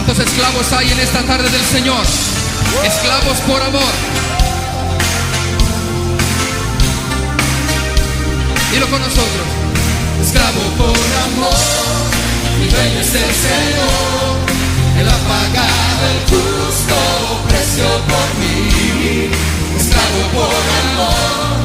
¿Cuántos esclavos hay en esta tarde del Señor? Esclavos por amor. Dilo con nosotros. Esclavo por amor, mi dueño es el Señor. Él ha pagado el justo precio por mí. Esclavo por amor,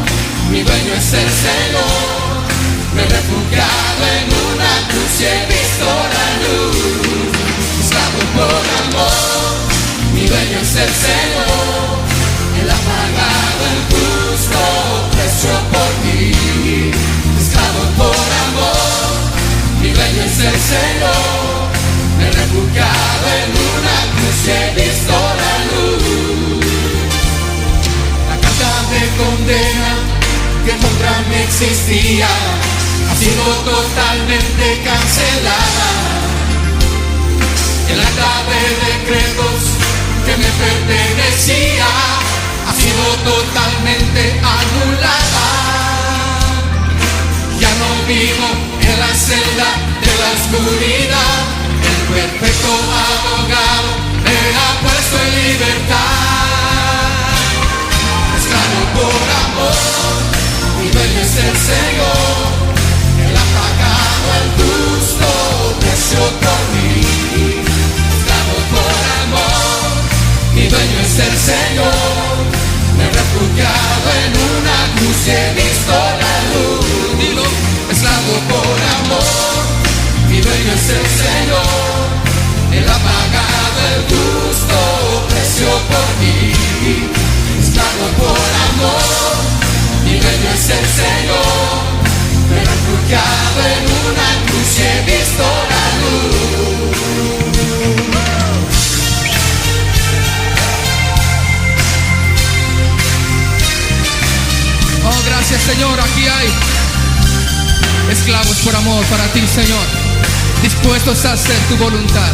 mi dueño es el Señor. Me he refugiado en una cruz y he visto la luz. Esclavo por amor, mi dueño es el Señor. Él ha pagado el justo precio por mí. Esclavo por amor, mi dueño es el Señor. Me he refugiado en una cruz y he visto la luz. La carta de condena que contra mí existía ha sido totalmente cancelada. El acta de decretos que me pertenecía ha sido totalmente anulada. Ya no vivo en la celda de la oscuridad. El perfecto abogado me ha puesto en libertad. Esclavo por amor, mi dueño es el Señor. Él ha pagado el justo precio por mí. Esclavo por amor, mi dueño es el Señor. Me he refugiado en una cruz y he visto la luz. Dilo. Esclavo por amor, mi dueño es el Señor. Él ha pagado el justo precio por mí. Esclavo por amor, mi dueño es el Señor. Me he refugiado en una cruz y he visto la luz. Oh, gracias, Señor. Aquí hay esclavos por amor para ti, Señor, dispuestos a hacer tu voluntad.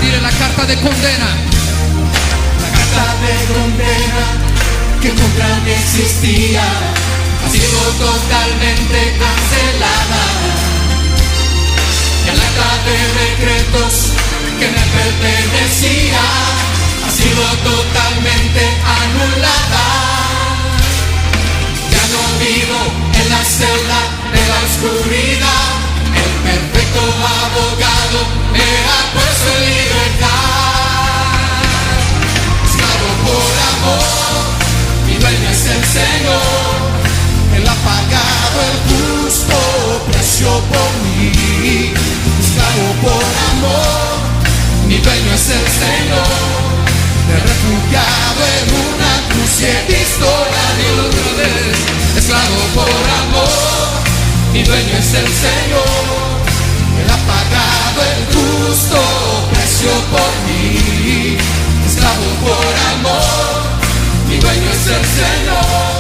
Dile la carta de condena. La carta de condena que contra mí existía ha sido totalmente cancelada. El acta de decretos que me pertenecía ha sido totalmente anulada. Ya no vivo en la celda de la oscuridad. El perfecto abogado me ha puesto en libertad. Esclavo por amor, mi dueño es el Señor. Él ha pagado el justo precio por mí. Esclavo por amor, mi dueño es el Señor. Me he refugiado en una cruz y he visto la luz otra vez. Esclavo por amor, mi dueño es el Señor. Él ha pagado el justo precio por mí. Esclavo por amor, mi dueño es el Señor.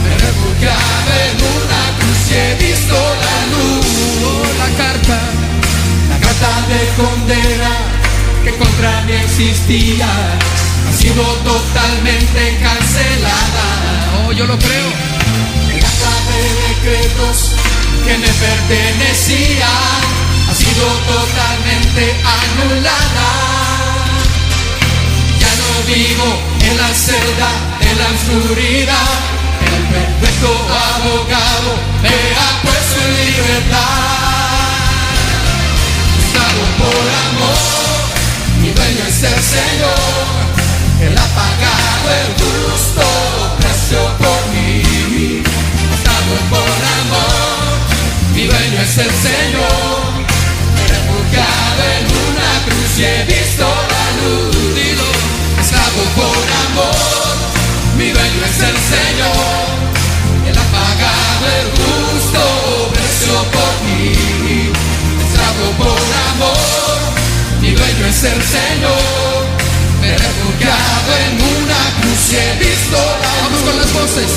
Me he refugiado en una cruz y he visto la luz. Oh, la carta de condena que contra mí existía ha sido totalmente cancelada. Oh, yo lo creo. El acta de decretos que me pertenecía ha sido totalmente anulada. Ya no vivo en la celda de la oscuridad. El perfecto abogado me ha puesto en libertad. Esclavo por amor, mi dueño es el Señor. Él ha pagado el justo precio por mí. Esclavo por amor, mi dueño es el Señor. Me he refugiado en una cruz y he visto la luz. Dilo. Esclavo por amor, mi dueño es el Señor. Él ha pagado el justo precio por mí. Esclavo por amor, mi dueño es el Señor. Me he refugiado en una cruz y he visto la luz. Vamos con las voces.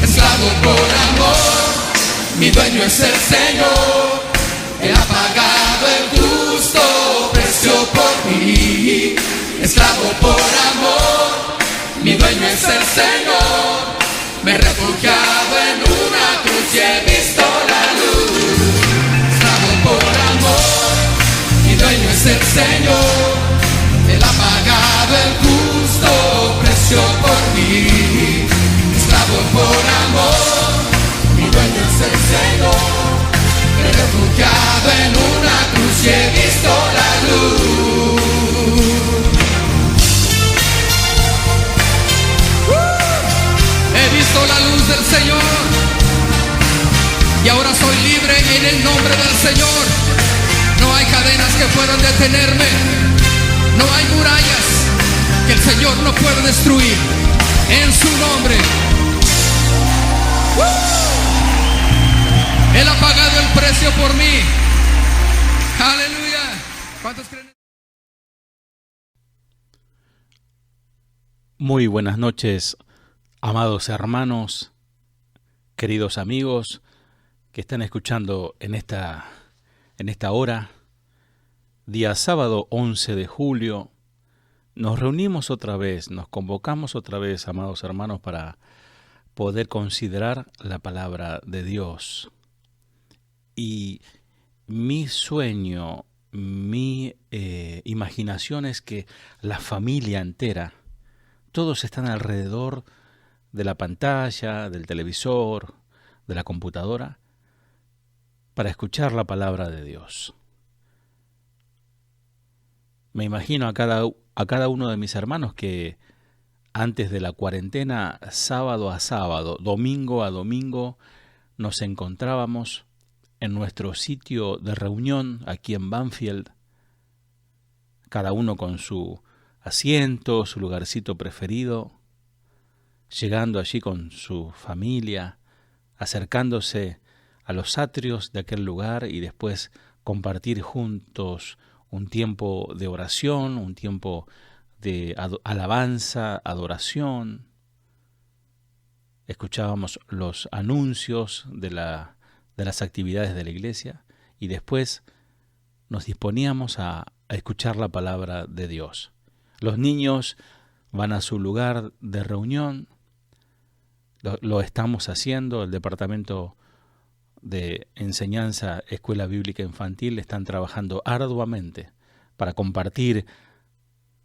Esclavo por amor, mi dueño es el Señor. Él ha pagado el justo precio por mí. Esclavo por amor, mi dueño es el Señor. Me he refugiado en una cruz y he visto la luz. Esclavo por amor, el Señor, Él ha pagado el justo precio por mí. Esclavo por amor, mi dueño es el Señor. Me he refugiado en una cruz y he visto la luz. He visto la luz del Señor y ahora soy libre en el nombre del Señor. No hay cadenas que puedan detenerme, no hay murallas que el Señor no pueda destruir. En su nombre. Él ha pagado el precio por mí. Aleluya. ¿Cuántos creen? Muy buenas noches, amados hermanos, queridos amigos que están escuchando en esta hora, día sábado 11 de julio. Nos reunimos otra vez, nos convocamos otra vez, amados hermanos, para poder considerar la palabra de Dios. Y mi sueño, mi imaginación es que la familia entera, todos están alrededor de la pantalla, del televisor, de la computadora, para escuchar la palabra de Dios. Me imagino a cada uno de mis hermanos que antes de la cuarentena, sábado a sábado, domingo a domingo, nos encontrábamos en nuestro sitio de reunión aquí en Banfield, cada uno con su asiento, su lugarcito preferido, llegando allí con su familia, acercándose a los atrios de aquel lugar y después compartir juntos un tiempo de oración, un tiempo de alabanza, adoración. Escuchábamos los anuncios de las actividades de la iglesia y después nos disponíamos a escuchar la palabra de Dios. Los niños van a su lugar de reunión, lo estamos haciendo, el departamento de enseñanza, escuela bíblica infantil, están trabajando arduamente para compartir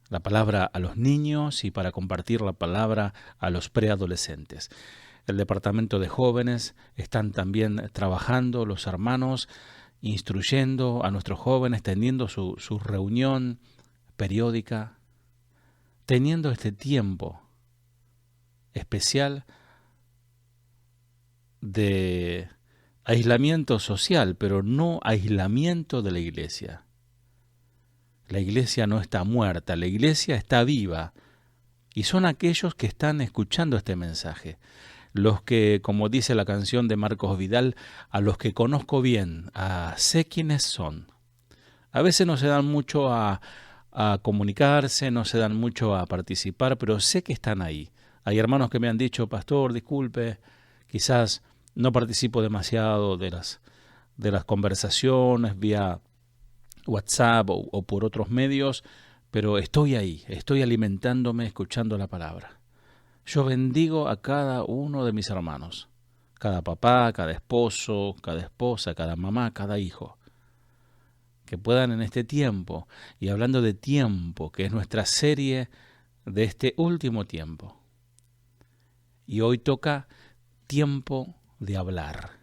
la palabra a los niños y para compartir la palabra a los preadolescentes. El departamento de jóvenes están también trabajando, los hermanos, instruyendo a nuestros jóvenes, teniendo su reunión periódica, teniendo este tiempo especial de aislamiento social, pero no aislamiento de la iglesia. La iglesia no está muerta, la iglesia está viva. Y son aquellos que están escuchando este mensaje. Los que, como dice la canción de Marcos Vidal, a los que conozco bien, sé quiénes son. A veces no se dan mucho a comunicarse, no se dan mucho a participar, pero sé que están ahí. Hay hermanos que me han dicho, pastor, disculpe, quizás no participo demasiado de las conversaciones vía WhatsApp o por otros medios, pero estoy ahí, estoy alimentándome, escuchando la palabra. Yo bendigo a cada uno de mis hermanos, cada papá, cada esposo, cada esposa, cada mamá, cada hijo, que puedan en este tiempo, y hablando de tiempo, que es nuestra serie de este último tiempo, y hoy toca tiempo de hablar.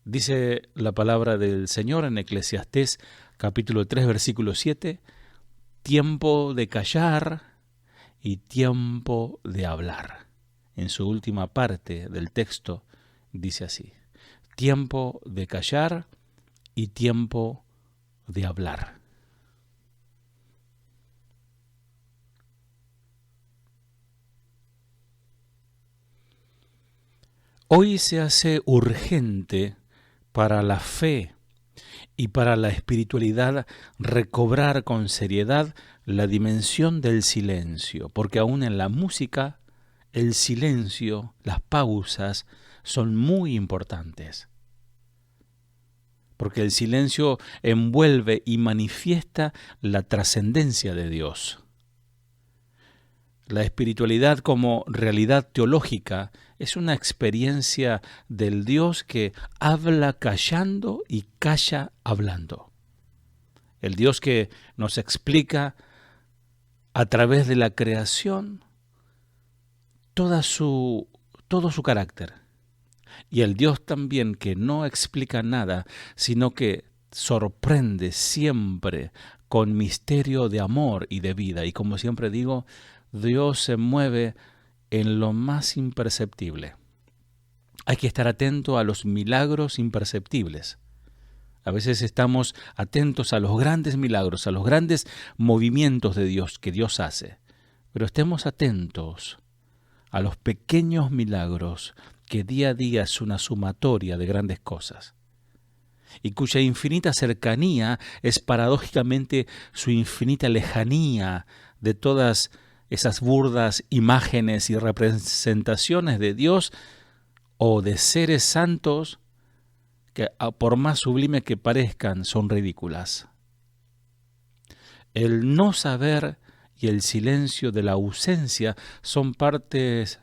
Dice la palabra del Señor en Eclesiastés capítulo 3 versículo 7, tiempo de callar y tiempo de hablar. En su última parte del texto dice así, tiempo de callar y tiempo de hablar. Hoy se hace urgente para la fe y para la espiritualidad recobrar con seriedad la dimensión del silencio, porque aún en la música el silencio, las pausas son muy importantes, porque el silencio envuelve y manifiesta la trascendencia de Dios. La espiritualidad como realidad teológica Es una experiencia del Dios que habla callando y calla hablando. El Dios que nos explica a través de la creación todo su carácter. Y el Dios también que no explica nada, sino que sorprende siempre con misterio de amor y de vida. Y como siempre digo, Dios se mueve en lo más imperceptible. Hay que estar atento a los milagros imperceptibles. A veces estamos atentos a los grandes milagros, a los grandes movimientos de Dios que Dios hace. Pero estemos atentos a los pequeños milagros que día a día es una sumatoria de grandes cosas, y cuya infinita cercanía es paradójicamente su infinita lejanía de todas esas burdas imágenes y representaciones de Dios o de seres santos que, por más sublime que parezcan, son ridículas. El no saber y el silencio de la ausencia son partes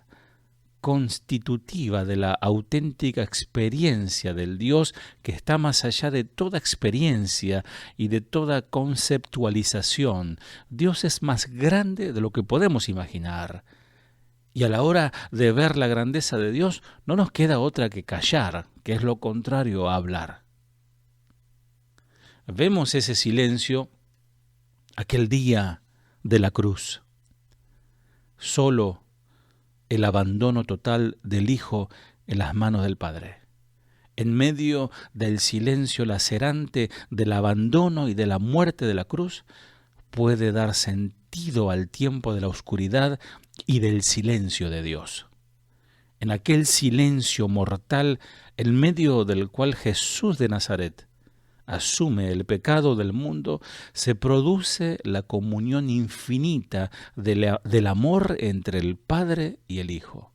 constitutivas de la auténtica experiencia del Dios que está más allá de toda experiencia y de toda conceptualización. Dios es más grande de lo que podemos imaginar. Y a la hora de ver la grandeza de Dios, no nos queda otra que callar, que es lo contrario a hablar. Vemos ese silencio aquel día de la cruz. Solo el abandono total del Hijo en las manos del Padre. En medio del silencio lacerante del abandono y de la muerte de la cruz, puede dar sentido al tiempo de la oscuridad y del silencio de Dios. En aquel silencio mortal, en medio del cual Jesús de Nazaret asume el pecado del mundo, se produce la comunión infinita del amor entre el Padre y el Hijo.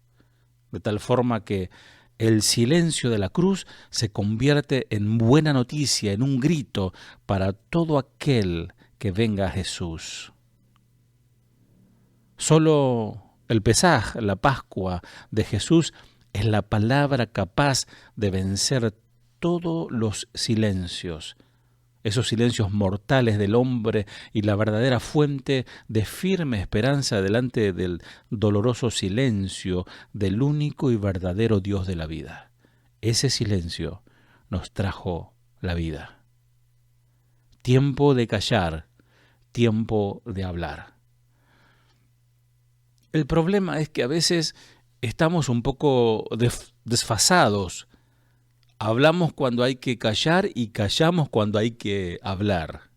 De tal forma que el silencio de la cruz se convierte en buena noticia, en un grito para todo aquel que venga a Jesús. Solo el Pesaj, la Pascua de Jesús, es la palabra capaz de vencer todos los silencios, esos silencios mortales del hombre, y la verdadera fuente de firme esperanza delante del doloroso silencio del único y verdadero Dios de la vida. Ese silencio nos trajo la vida. Tiempo de callar, tiempo de hablar. El problema es que a veces estamos un poco desfasados. Hablamos cuando hay que callar y callamos cuando hay que hablar.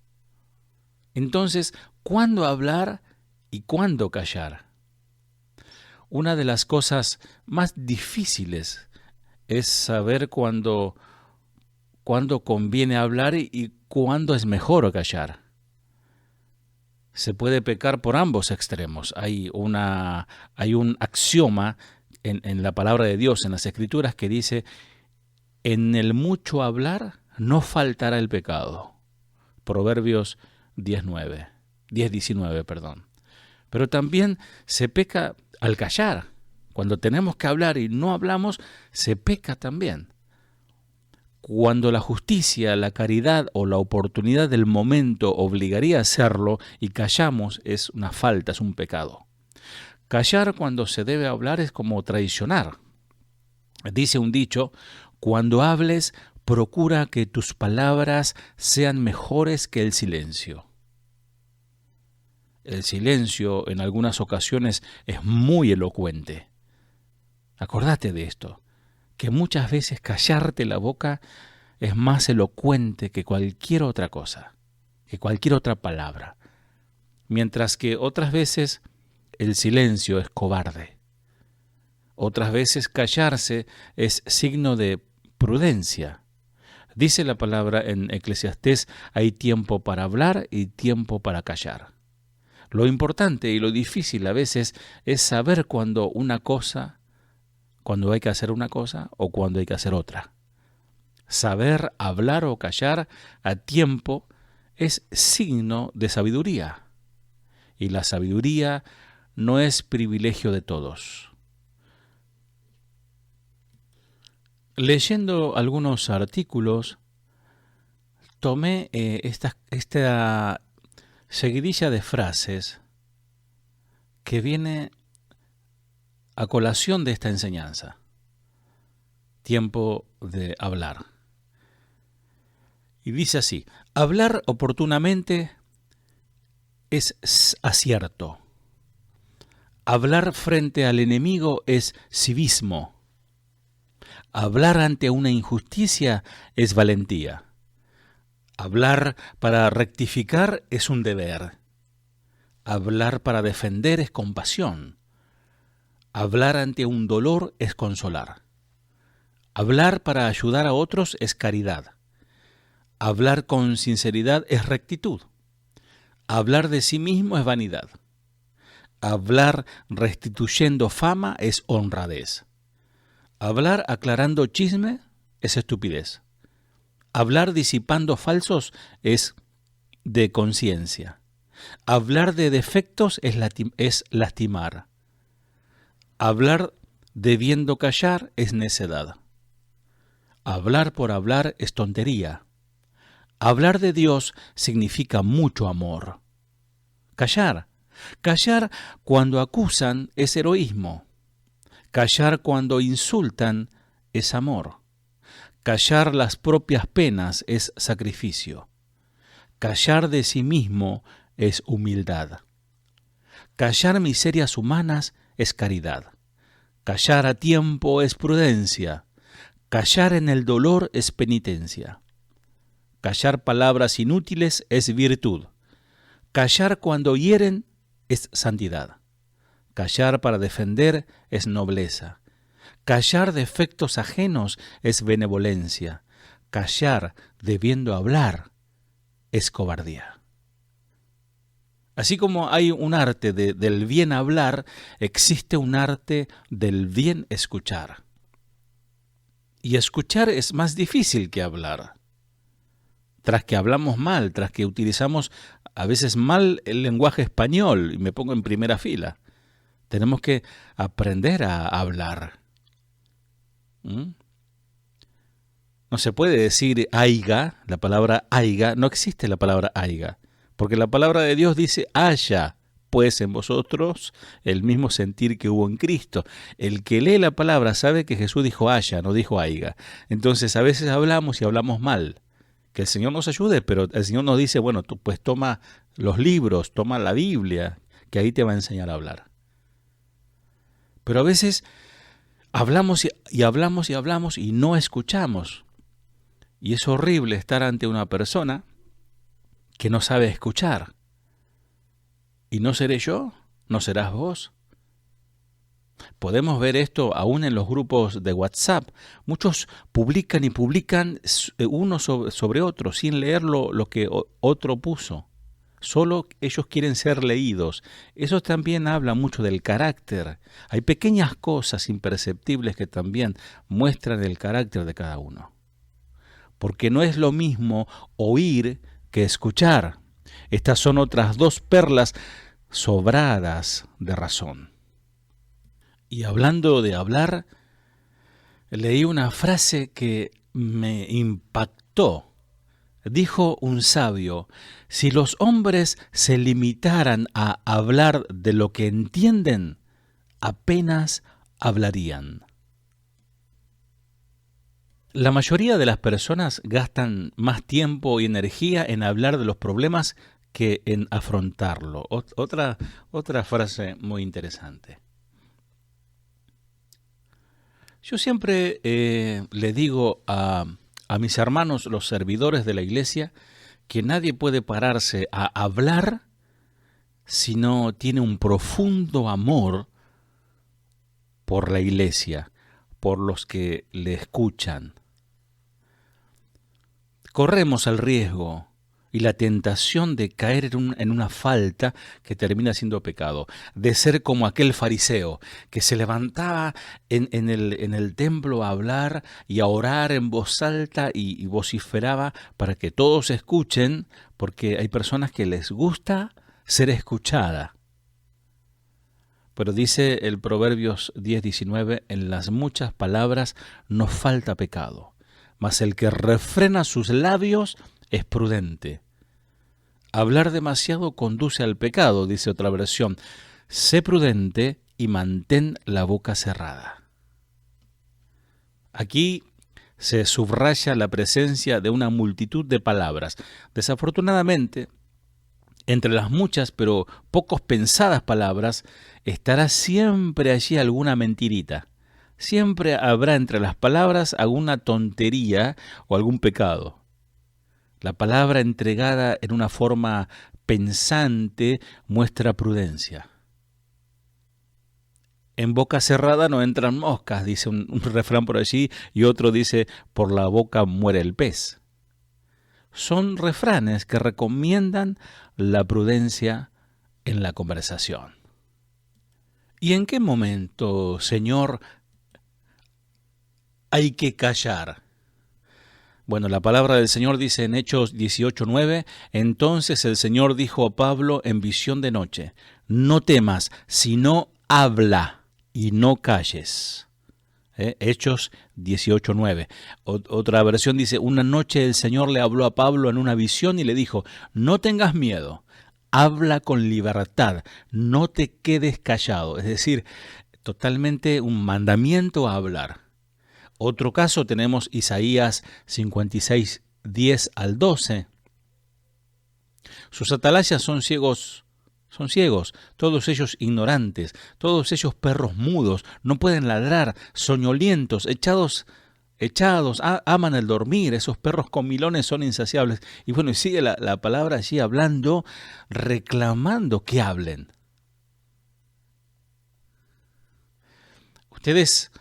Entonces, ¿cuándo hablar y cuándo callar? Una de las cosas más difíciles es saber cuándo conviene hablar y cuándo es mejor callar. Se puede pecar por ambos extremos. Hay un axioma en la palabra de Dios, en las Escrituras, que dice: en el mucho hablar no faltará el pecado. Proverbios 10:19. Pero también se peca al callar. Cuando tenemos que hablar y no hablamos, se peca también. Cuando la justicia, la caridad o la oportunidad del momento obligaría a hacerlo y callamos, es una falta, es un pecado. Callar cuando se debe hablar es como traicionar. Dice un dicho: cuando hables, procura que tus palabras sean mejores que el silencio. El silencio en algunas ocasiones es muy elocuente. Acordate de esto, que muchas veces callarte la boca es más elocuente que cualquier otra cosa, que cualquier otra palabra, mientras que otras veces el silencio es cobarde. Otras veces callarse es signo de prudencia. Dice la palabra en Eclesiastés: hay tiempo para hablar y tiempo para callar. Lo importante y lo difícil a veces es saber cuándo hay que hacer una cosa o cuándo hay que hacer otra. Saber hablar o callar a tiempo es signo de sabiduría. Y la sabiduría no es privilegio de todos. Leyendo algunos artículos, tomé esta seguidilla de frases que viene a colación de esta enseñanza. Tiempo de hablar. Y dice así: hablar oportunamente es acierto. Hablar frente al enemigo es civismo. Hablar ante una injusticia es valentía. Hablar para rectificar es un deber. Hablar para defender es compasión. Hablar ante un dolor es consolar. Hablar para ayudar a otros es caridad. Hablar con sinceridad es rectitud. Hablar de sí mismo es vanidad. Hablar restituyendo fama es honradez. Hablar aclarando chisme es estupidez. Hablar disipando falsos es de conciencia. Hablar de defectos es lastimar. Hablar debiendo callar es necedad. Hablar por hablar es tontería. Hablar de Dios significa mucho amor. Callar cuando acusan es heroísmo. Callar cuando insultan es amor. Callar las propias penas es sacrificio. Callar de sí mismo es humildad. Callar miserias humanas es caridad. Callar a tiempo es prudencia. Callar en el dolor es penitencia. Callar palabras inútiles es virtud. Callar cuando hieren es santidad. Callar para defender es nobleza. Callar defectos ajenos es benevolencia. Callar debiendo hablar es cobardía. Así como hay un arte del bien hablar, existe un arte del bien escuchar. Y escuchar es más difícil que hablar. Tras que hablamos mal, tras que utilizamos a veces mal el lenguaje español, y me pongo en primera fila, tenemos que aprender a hablar. No se puede decir aiga, la palabra aiga, no existe la palabra aiga, porque la palabra de Dios dice haya pues en vosotros el mismo sentir que hubo en Cristo. El que lee la palabra sabe que Jesús dijo haya, no dijo aiga. Entonces a veces hablamos y hablamos mal. Que el Señor nos ayude, pero el Señor nos dice, bueno, tú pues toma los libros, toma la Biblia, que ahí te va a enseñar a hablar. Pero a veces hablamos y hablamos y hablamos y no escuchamos. Y es horrible estar ante una persona que no sabe escuchar. ¿Y no seré yo? ¿No serás vos? Podemos ver esto aún en los grupos de WhatsApp. Muchos publican y publican uno sobre otro sin leer lo que otro puso. Solo ellos quieren ser leídos. Eso también habla mucho del carácter. Hay pequeñas cosas imperceptibles que también muestran el carácter de cada uno. Porque no es lo mismo oír que escuchar. Estas son otras dos perlas sobradas de razón. Y hablando de hablar, leí una frase que me impactó. Dijo un sabio: si los hombres se limitaran a hablar de lo que entienden, apenas hablarían. La mayoría de las personas gastan más tiempo y energía en hablar de los problemas que en afrontarlo. Otra frase muy interesante. Yo siempre le digo a mis hermanos, los servidores de la iglesia, que nadie puede pararse a hablar si no tiene un profundo amor por la iglesia, por los que le escuchan. Corremos el riesgo y la tentación de caer en una falta que termina siendo pecado, de ser como aquel fariseo que se levantaba en el templo a hablar y a orar en voz alta y vociferaba para que todos escuchen, porque hay personas que les gusta ser escuchada. Pero dice el Proverbios 10:19, en las muchas palabras no falta pecado, mas el que refrena sus labios es prudente. Hablar demasiado conduce al pecado, dice otra versión. Sé prudente y mantén la boca cerrada. Aquí se subraya la presencia de una multitud de palabras. Desafortunadamente, entre las muchas pero pocos pensadas palabras, estará siempre allí alguna mentirita. Siempre habrá entre las palabras alguna tontería o algún pecado. La palabra entregada en una forma pensante muestra prudencia. En boca cerrada no entran moscas, dice un refrán por allí, y otro dice, por la boca muere el pez. Son refranes que recomiendan la prudencia en la conversación. ¿Y en qué momento, Señor, hay que callar? Bueno, la palabra del Señor dice en Hechos 18:9, entonces el Señor dijo a Pablo en visión de noche, no temas, sino habla y no calles. Hechos 18:9. Otra versión dice, una noche el Señor le habló a Pablo en una visión y le dijo, no tengas miedo, habla con libertad, no te quedes callado. Es decir, totalmente un mandamiento a hablar. Otro caso tenemos Isaías 56:10-12. Sus atalayas son ciegos, todos ellos ignorantes, todos ellos perros mudos, no pueden ladrar, soñolientos, echados, aman el dormir, esos perros comilones son insaciables. Y bueno, y sigue la palabra allí hablando, reclamando que hablen. Ustedes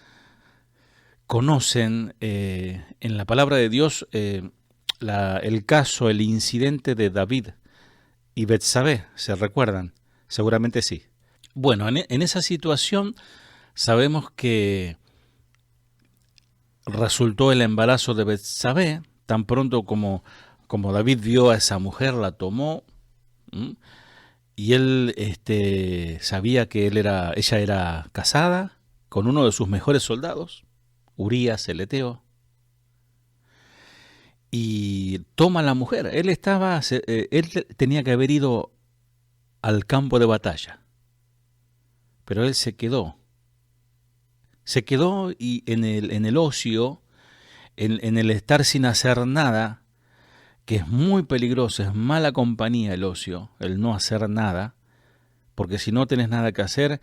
conocen en la palabra de Dios el caso, el incidente de David y Betsabé, ¿se recuerdan? Seguramente sí. Bueno, en esa situación sabemos que resultó el embarazo de Betsabé, tan pronto como David vio a esa mujer, la tomó, y él sabía que ella era casada con uno de sus mejores soldados, Urías el Eteo, y toma a la mujer. Él tenía que haber ido al campo de batalla, pero él se quedó y en el ocio, en el estar sin hacer nada, que es muy peligroso, es mala compañía el ocio, el no hacer nada, porque si no tenés nada que hacer,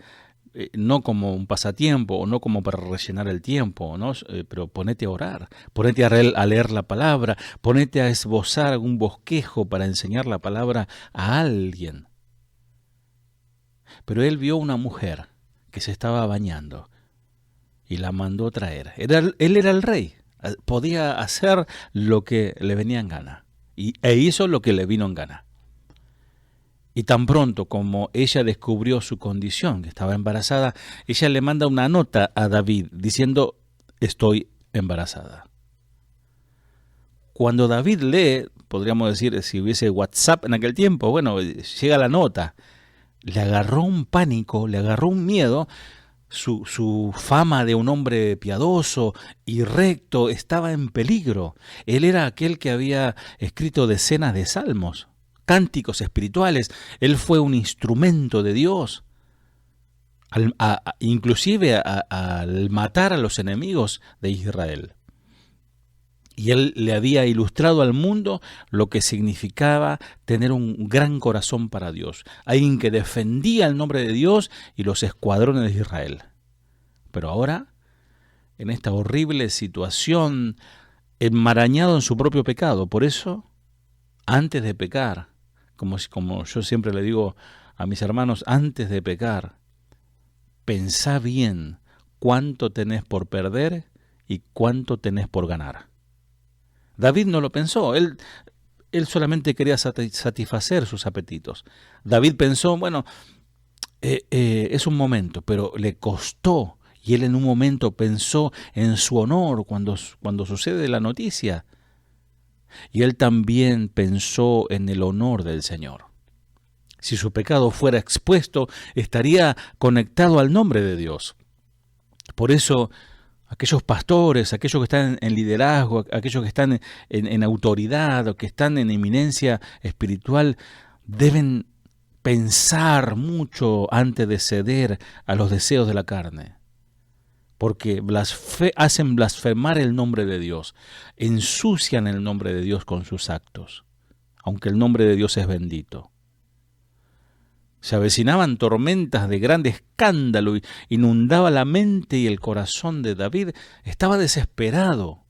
no como un pasatiempo o no como para rellenar el tiempo, ¿no? Pero ponete a orar, ponete a leer la palabra, ponete a esbozar algún bosquejo para enseñar la palabra a alguien. Pero él vio una mujer que se estaba bañando y la mandó traer. Él era el rey, podía hacer lo que le venía en gana e hizo lo que le vino en gana. Y tan pronto como ella descubrió su condición, que estaba embarazada, ella le manda una nota a David diciendo, estoy embarazada. Cuando David lee, podríamos decir, si hubiese WhatsApp en aquel tiempo, bueno, llega la nota, le agarró un pánico, le agarró un miedo, su fama de un hombre piadoso y recto estaba en peligro. Él era aquel que había escrito decenas de salmos, cánticos espirituales. Él fue un instrumento de Dios, inclusive al matar a los enemigos de Israel. Y él le había ilustrado al mundo lo que significaba tener un gran corazón para Dios, alguien que defendía el nombre de Dios y los escuadrones de Israel. Pero ahora, en esta horrible situación, enmarañado en su propio pecado, por eso, antes de pecar, como yo siempre le digo a mis hermanos, antes de pecar, pensá bien cuánto tenés por perder y cuánto tenés por ganar. David no lo pensó, él solamente quería satisfacer sus apetitos. David pensó, bueno, es un momento, pero le costó, y él en un momento pensó en su honor cuando sucede la noticia. Y él también pensó en el honor del Señor. Si su pecado fuera expuesto, estaría conectado al nombre de Dios. Por eso, aquellos pastores, aquellos que están en liderazgo, aquellos que están en autoridad o que están en eminencia espiritual, deben pensar mucho antes de ceder a los deseos de la carne. Porque hacen blasfemar el nombre de Dios, ensucian el nombre de Dios con sus actos, aunque el nombre de Dios es bendito. Se avecinaban tormentas de grande escándalo y inundaba la mente y el corazón de David. Estaba desesperado.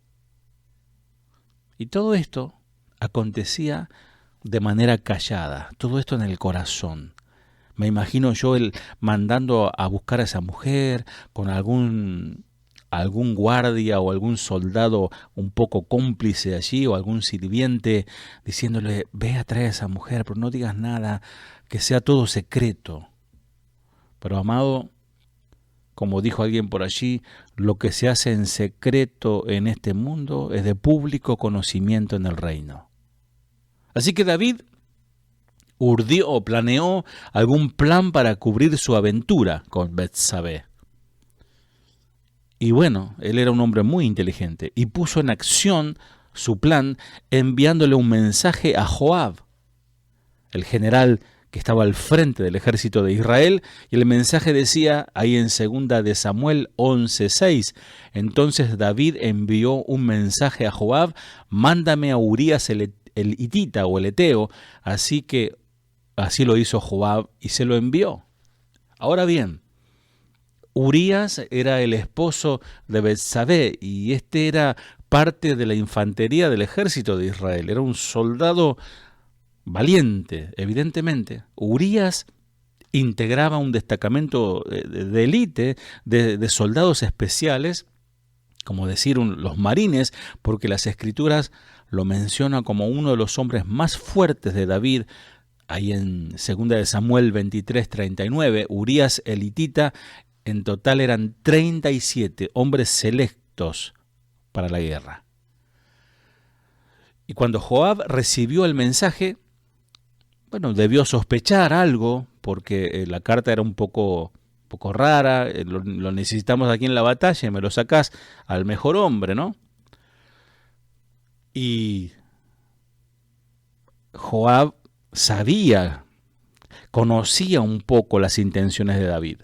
Y todo esto acontecía de manera callada, todo esto en el corazón. Me imagino yo él mandando a buscar a esa mujer con algún guardia o algún soldado un poco cómplice allí o algún sirviente diciéndole, ve a traer a esa mujer, pero no digas nada, que sea todo secreto. Pero amado, como dijo alguien por allí, lo que se hace en secreto en este mundo es de público conocimiento en el reino. Así que David urdió o planeó algún plan para cubrir su aventura con Betsabé. Y bueno, él era un hombre muy inteligente y puso en acción su plan enviándole un mensaje a Joab, el general que estaba al frente del ejército de Israel, y el mensaje decía ahí en 2 de Samuel 11:6, entonces David envió un mensaje a Joab, mándame a Urías el hitita o el eteo, así lo hizo Joab y se lo envió. Ahora bien, Urías era el esposo de Betsabé y este era parte de la infantería del ejército de Israel, era un soldado valiente, evidentemente. Urías integraba un destacamento de élite, de soldados especiales, como decir los marines, porque las escrituras lo mencionan como uno de los hombres más fuertes de David. Ahí en 2 de Samuel 23:39, Urías el hitita, en total eran 37 hombres selectos para la guerra. Y cuando Joab recibió el mensaje, bueno, debió sospechar algo, porque la carta era un poco rara, lo necesitamos aquí en la batalla y me lo sacás al mejor hombre, ¿no? Y Joab conocía un poco las intenciones de David,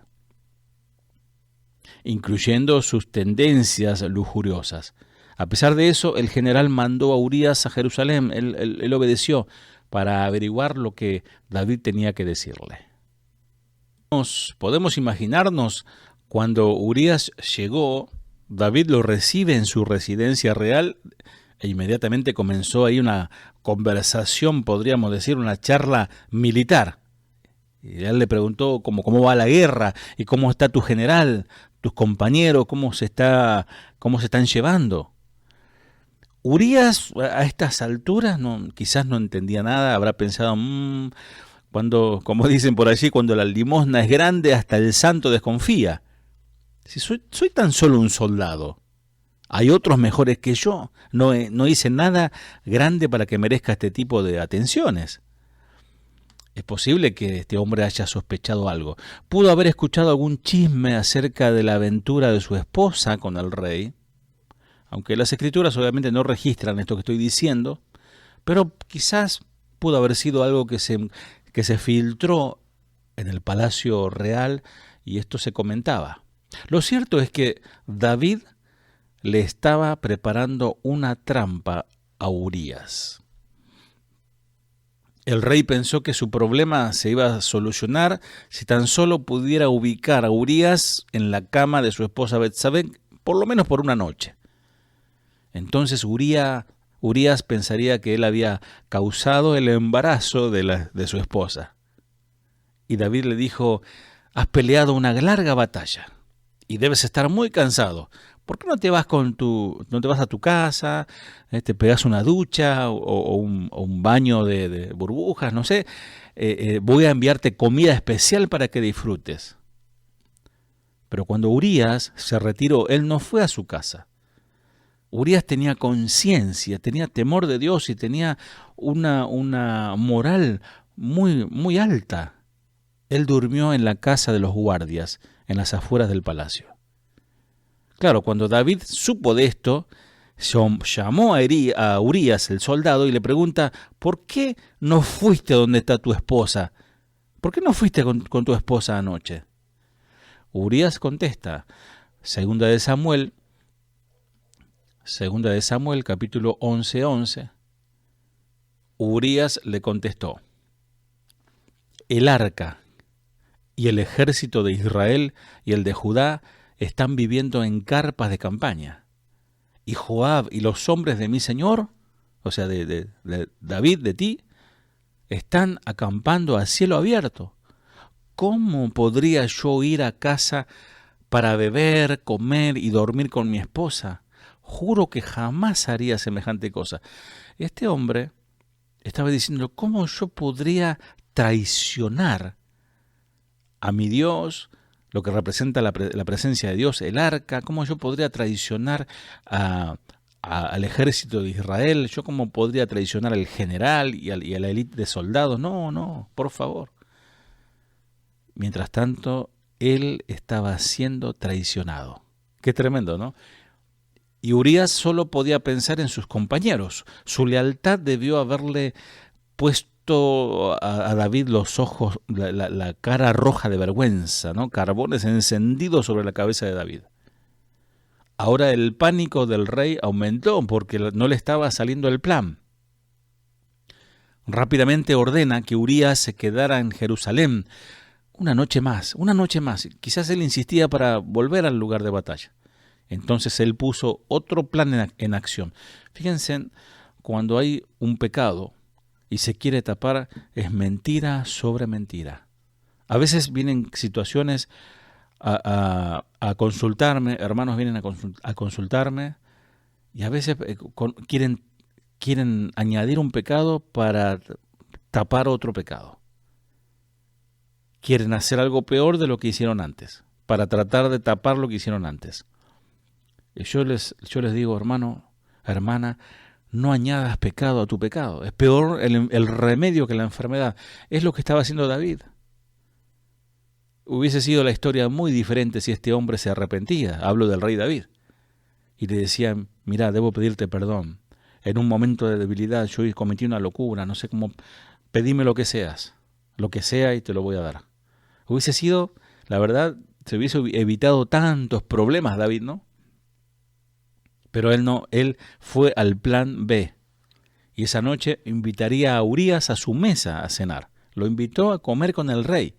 incluyendo sus tendencias lujuriosas. A pesar de eso, el general mandó a Urías a Jerusalén, él obedeció para averiguar lo que David tenía que decirle. Podemos imaginarnos cuando Urías llegó, David lo recibe en su residencia real e inmediatamente comenzó ahí una conversación, podríamos decir, una charla militar. Y él le preguntó cómo va la guerra y cómo está tu general, tus compañeros, cómo se están llevando. Urías a estas alturas quizás no entendía nada, habrá pensado, como dicen por allí, cuando la limosna es grande hasta el santo desconfía. Si soy tan solo un soldado, hay otros mejores que yo, no hice nada grande para que merezca este tipo de atenciones. Es posible que este hombre haya sospechado algo. Pudo haber escuchado algún chisme acerca de la aventura de su esposa con el rey, aunque las escrituras obviamente no registran esto que estoy diciendo, pero quizás pudo haber sido algo que se filtró en el palacio real y esto se comentaba. Lo cierto es que David le estaba preparando una trampa a Urías. El rey pensó que su problema se iba a solucionar si tan solo pudiera ubicar a Urías en la cama de su esposa Betsabé, por lo menos por una noche. Entonces Urías pensaría que él había causado el embarazo de su esposa. Y David le dijo, has peleado una larga batalla y debes estar muy cansado. ¿Por qué no te vas a tu casa, te pegas una ducha o un baño de burbujas, no sé? Voy a enviarte comida especial para que disfrutes. Pero cuando Urías se retiró, él no fue a su casa. Urías tenía conciencia, tenía temor de Dios y tenía una moral muy alta. Él durmió en la casa de los guardias, en las afueras del palacio. Claro, cuando David supo de esto, llamó a Urías, el soldado, y le pregunta, ¿por qué no fuiste donde está tu esposa? ¿Por qué no fuiste con tu esposa anoche? Urías contesta, Segunda de Samuel, capítulo 11:11. Urías le contestó, el arca y el ejército de Israel y el de Judá están viviendo en carpas de campaña. Y Joab y los hombres de mi señor, o sea, de David, de ti, están acampando a cielo abierto. ¿Cómo podría yo ir a casa para beber, comer y dormir con mi esposa? Juro que jamás haría semejante cosa. Este hombre estaba diciendo, ¿cómo yo podría traicionar a mi Dios, lo que representa la presencia de Dios, el arca? ¿Cómo yo podría traicionar al ejército de Israel? ¿Yo cómo podría traicionar al general y a la élite de soldados? No, por favor. Mientras tanto, él estaba siendo traicionado. Qué tremendo, ¿no? Y Urías solo podía pensar en sus compañeros. Su lealtad debió haberle puesto a David los ojos, la cara roja de vergüenza, ¿no? Carbones encendidos sobre la cabeza de David. Ahora el pánico del rey aumentó porque no le estaba saliendo el plan. Rápidamente ordena que Urías se quedara en Jerusalén una noche más. Quizás él insistía para volver al lugar de batalla. Entonces él puso otro plan en acción. Fíjense, cuando hay un pecado y se quiere tapar, es mentira sobre mentira. A veces vienen situaciones a consultarme, hermanos vienen a consultarme, y a veces quieren añadir un pecado para tapar otro pecado. Quieren hacer algo peor de lo que hicieron antes, para tratar de tapar lo que hicieron antes. Yo les digo, hermano, hermana, no añadas pecado a tu pecado. Es peor el remedio que la enfermedad. Es lo que estaba haciendo David. Hubiese sido la historia muy diferente si este hombre se arrepentía. Hablo del rey David. Y le decía, mira, debo pedirte perdón. En un momento de debilidad yo cometí una locura, no sé cómo, pedime lo que seas, lo que sea y te lo voy a dar. Hubiese sido, la verdad, se hubiese evitado tantos problemas David, ¿no? Pero él no, él fue al plan B. Y esa noche invitaría a Urías a su mesa a cenar. Lo invitó a comer con el rey.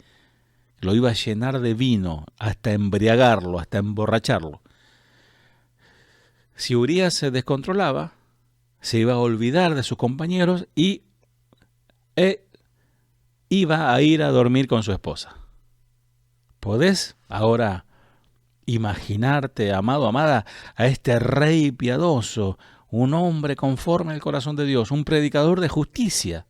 Lo iba a llenar de vino, hasta embriagarlo, hasta emborracharlo. Si Urías se descontrolaba, se iba a olvidar de sus compañeros y iba a ir a dormir con su esposa. ¿Podés ahora imaginarte, amado, amada, a este rey piadoso, un hombre conforme al corazón de Dios, un predicador de justicia,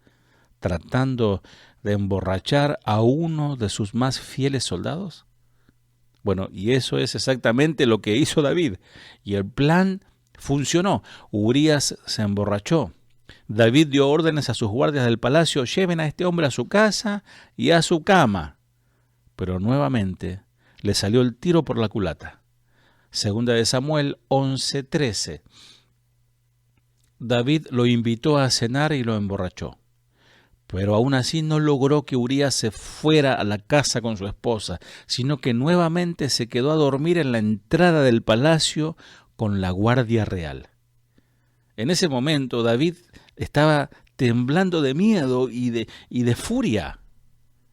tratando de emborrachar a uno de sus más fieles soldados? Bueno, y eso es exactamente lo que hizo David. Y el plan funcionó. Urías se emborrachó. David dio órdenes a sus guardias del palacio, lleven a este hombre a su casa y a su cama. Pero nuevamente le salió el tiro por la culata. Segunda de Samuel 11:13. David lo invitó a cenar y lo emborrachó. Pero aún así no logró que Urías se fuera a la casa con su esposa, sino que nuevamente se quedó a dormir en la entrada del palacio con la guardia real. En ese momento David estaba temblando de miedo y de furia.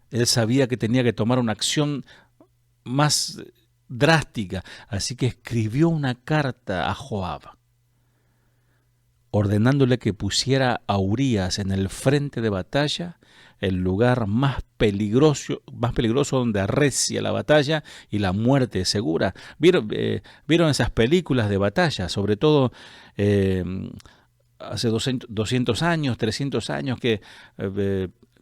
Él sabía que tenía que tomar una acción más drástica, así que escribió una carta a Joab, ordenándole que pusiera a Urías en el frente de batalla, el lugar más peligroso donde arrecia la batalla y la muerte es segura. ¿Vieron esas películas de batalla? Sobre todo hace 200 años, 300 años, que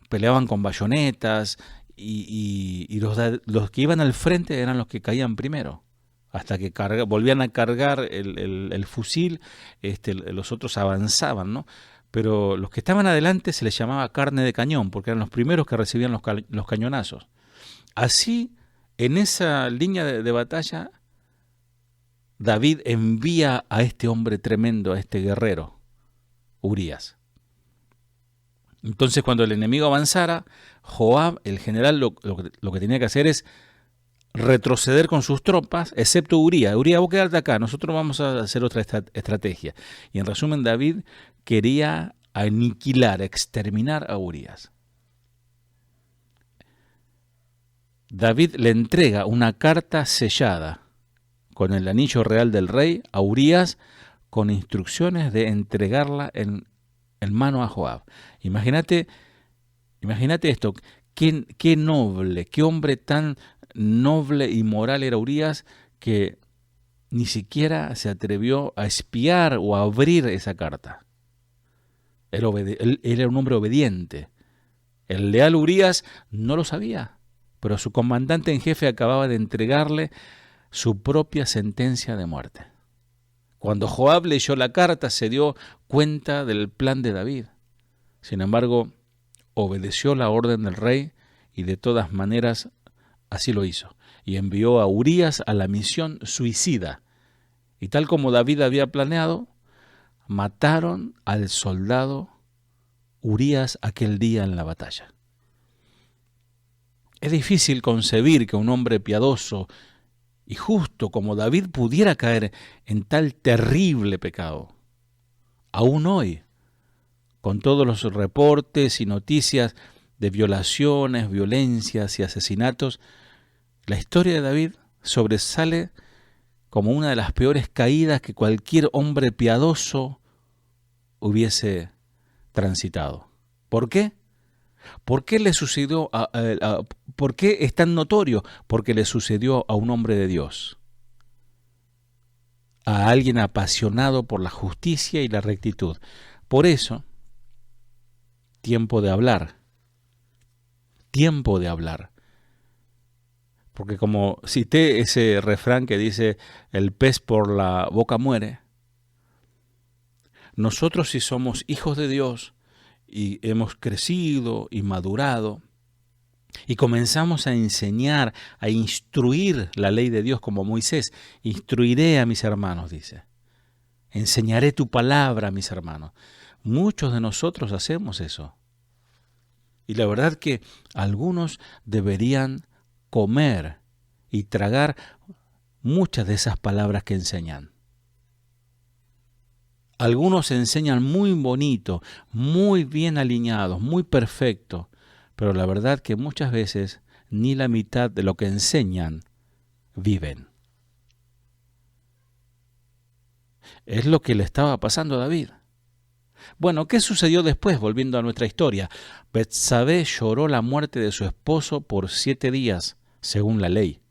peleaban con bayonetas y los que iban al frente eran los que caían primero. Hasta que volvían a cargar el fusil, los otros avanzaban, ¿no? pero los que estaban adelante se les llamaba carne de cañón, porque eran los primeros que recibían los cañonazos. Así, en esa línea de batalla, David envía a este hombre tremendo, a este guerrero, Urías. Entonces, cuando el enemigo avanzara, Joab, el general, lo que tenía que hacer es retroceder con sus tropas, excepto Urías. Urías, vos quedarte acá, nosotros vamos a hacer otra estrategia. Y en resumen, David quería aniquilar, exterminar a Urías. David le entrega una carta sellada con el anillo real del rey a Urías, con instrucciones de entregarla en mano a Joab. Imagínate esto, qué noble, qué hombre tan noble y moral era Urías, que ni siquiera se atrevió a espiar o a abrir esa carta. Él era un hombre obediente. El leal Urías no lo sabía, pero su comandante en jefe acababa de entregarle su propia sentencia de muerte. Cuando Joab leyó la carta, se dio cuenta del plan de David. Sin embargo, obedeció la orden del rey y de todas maneras así lo hizo. Y envió a Urías a la misión suicida. Y tal como David había planeado, mataron al soldado Urías aquel día en la batalla. Es difícil concebir que un hombre piadoso y justo como David pudiera caer en tal terrible pecado. Aún hoy, con todos los reportes y noticias de violaciones, violencias y asesinatos, la historia de David sobresale como una de las peores caídas que cualquier hombre piadoso hubiese transitado. ¿Por qué? ¿Por qué le sucedió ¿por qué es tan notorio? Porque le sucedió a un hombre de Dios, a alguien apasionado por la justicia y la rectitud. Por eso, tiempo de hablar. Porque como cité ese refrán que dice, el pez por la boca muere, nosotros si somos hijos de Dios, y hemos crecido y madurado y comenzamos a enseñar, a instruir la ley de Dios como Moisés. Instruiré a mis hermanos, dice. Enseñaré tu palabra a mis hermanos. Muchos de nosotros hacemos eso. Y la verdad que algunos deberían comer y tragar muchas de esas palabras que enseñan. Algunos enseñan muy bonito, muy bien alineados, muy perfecto, pero la verdad que muchas veces ni la mitad de lo que enseñan viven. Es lo que le estaba pasando a David. Bueno, ¿qué sucedió después? Volviendo a nuestra historia. Betsabé lloró la muerte de su esposo por 7 días, según la ley.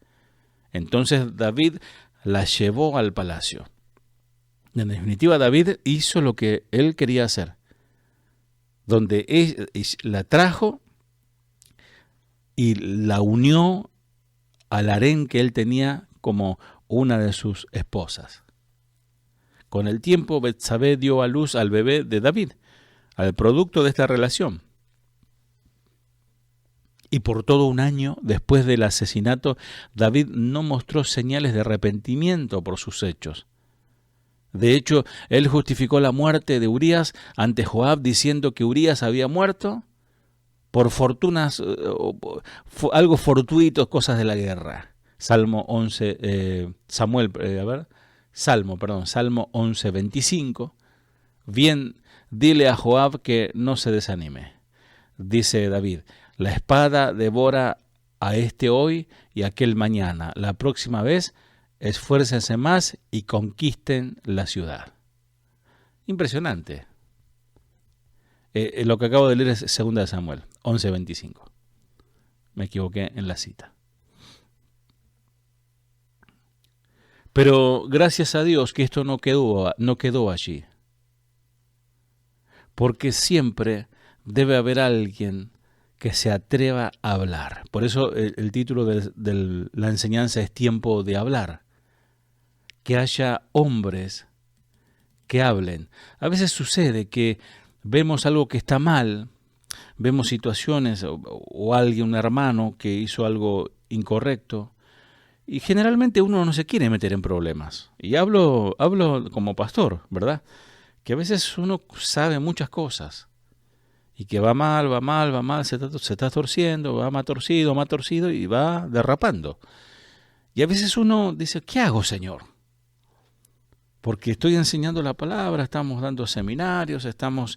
Entonces David la llevó al palacio. En definitiva, David hizo lo que él quería hacer, donde la trajo y la unió al harén que él tenía como una de sus esposas. Con el tiempo, Betsabé dio a luz al bebé de David, al producto de esta relación. Y por todo un año, después del asesinato, David no mostró señales de arrepentimiento por sus hechos. De hecho, él justificó la muerte de Urías ante Joab diciendo que Urías había muerto por fortunas, algo fortuitos, cosas de la guerra. Salmo 11:25. Bien, dile a Joab que no se desanime. Dice David, la espada devora a este hoy y aquel mañana. La próxima vez esfuércense más y conquisten la ciudad. Impresionante. Lo que acabo de leer es 2 Samuel 11:25. Me equivoqué en la cita. Pero gracias a Dios que esto no quedó allí. Porque siempre debe haber alguien que se atreva a hablar. Por eso el título de la enseñanza es Tiempo de hablar. Que haya hombres que hablen. A veces sucede que vemos algo que está mal, vemos situaciones o alguien, un hermano que hizo algo incorrecto, y generalmente uno no se quiere meter en problemas. Y hablo como pastor, ¿verdad? Que a veces uno sabe muchas cosas y que va mal, se está torciendo, va más torcido y va derrapando. Y a veces uno dice, ¿qué hago, Señor? Porque estoy enseñando la palabra, estamos dando seminarios, estamos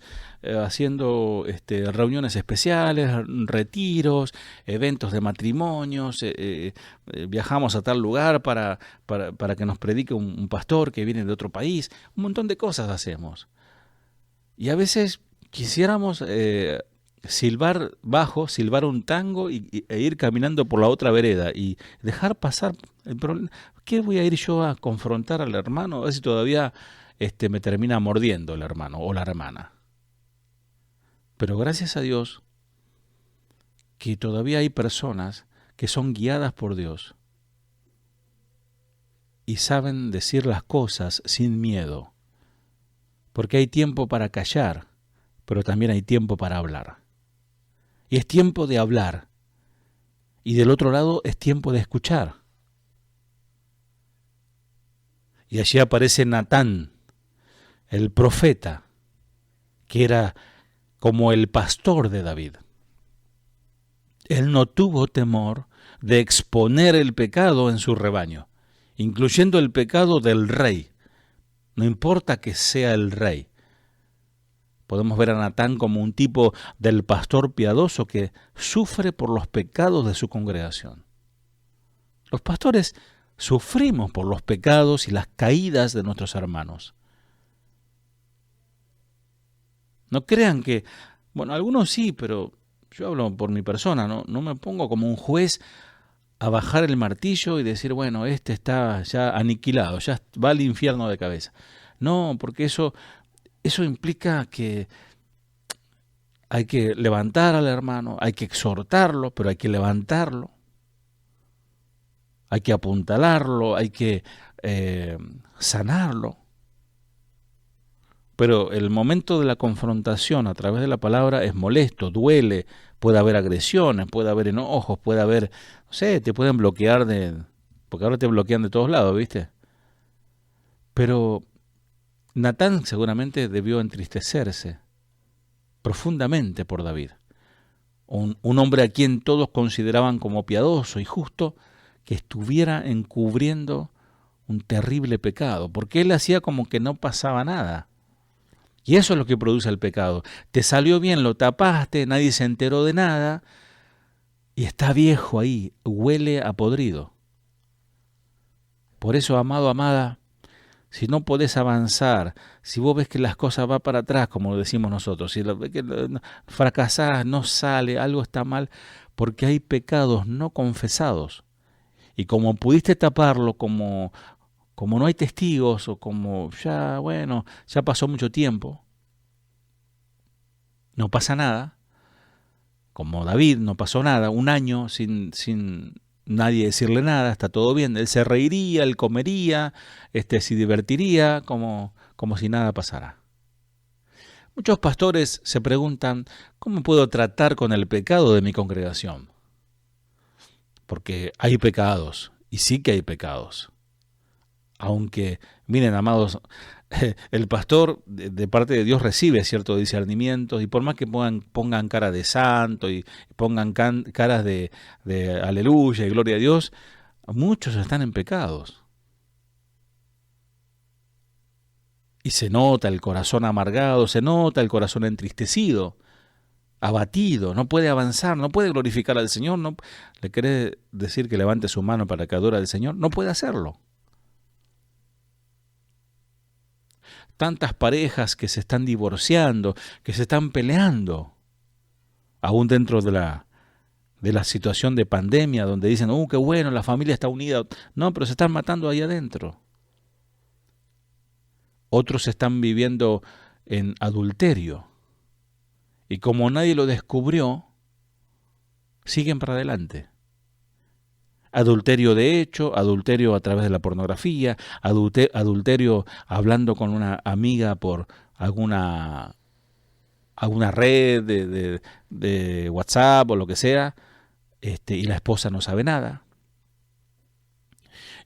haciendo reuniones especiales, retiros, eventos de matrimonios, viajamos a tal lugar para que nos predique un pastor que viene de otro país, un montón de cosas hacemos. Y a veces quisiéramos silbar un tango e ir caminando por la otra vereda y dejar pasar el problema. ¿Qué voy a ir yo a confrontar al hermano? A ver si todavía me termina mordiendo el hermano o la hermana. Pero gracias a Dios que todavía hay personas que son guiadas por Dios y saben decir las cosas sin miedo. Porque hay tiempo para callar, pero también hay tiempo para hablar. Y es tiempo de hablar. Y del otro lado es tiempo de escuchar. Y allí aparece Natán, el profeta, que era como el pastor de David. Él no tuvo temor de exponer el pecado en su rebaño, incluyendo el pecado del rey. No importa que sea el rey. Podemos ver a Natán como un tipo del pastor piadoso que sufre por los pecados de su congregación. Los pastores sufrimos por los pecados y las caídas de nuestros hermanos. No crean que, bueno, algunos sí, pero yo hablo por mi persona, no me pongo como un juez a bajar el martillo y decir, bueno, está ya aniquilado, ya va al infierno de cabeza. No, porque eso implica que hay que levantar al hermano, hay que exhortarlo, pero hay que levantarlo. Hay que apuntalarlo, hay que sanarlo. Pero el momento de la confrontación a través de la palabra es molesto, duele, puede haber agresiones, puede haber enojos, puede haber, no sé, te pueden bloquear porque ahora te bloquean de todos lados, ¿viste? Pero Natán seguramente debió entristecerse profundamente por David, un hombre a quien todos consideraban como piadoso y justo, que estuviera encubriendo un terrible pecado, porque él hacía como que no pasaba nada. Y eso es lo que produce el pecado. Te salió bien, lo tapaste, nadie se enteró de nada, y está viejo ahí, huele a podrido. Por eso, amado, amada, si no podés avanzar, si vos ves que las cosas van para atrás, como decimos nosotros, si fracasás, no sale, algo está mal, porque hay pecados no confesados. Y como pudiste taparlo, como no hay testigos, o como ya pasó mucho tiempo, no pasa nada, como David no pasó nada, un año sin nadie decirle nada, está todo bien, él se reiría, él comería, se divertiría, como si nada pasara. Muchos pastores se preguntan, ¿cómo puedo tratar con el pecado de mi congregación? Porque hay pecados, y sí que hay pecados. Aunque, miren, amados, el pastor de parte de Dios recibe cierto discernimiento, y por más que pongan cara de santo y pongan caras de aleluya y gloria a Dios, muchos están en pecados. Y se nota el corazón amargado, se nota el corazón entristecido, abatido, no puede avanzar, no puede glorificar al Señor, no le quiere decir que levante su mano para que adore al Señor, no puede hacerlo. Tantas parejas que se están divorciando, que se están peleando, aún dentro de la situación de pandemia, donde dicen, qué bueno, la familia está unida. No, pero se están matando ahí adentro. Otros están viviendo en adulterio. Y como nadie lo descubrió, siguen para adelante. Adulterio de hecho, adulterio a través de la pornografía, adulterio hablando con una amiga por alguna alguna red de WhatsApp o lo que sea, y la esposa no sabe nada.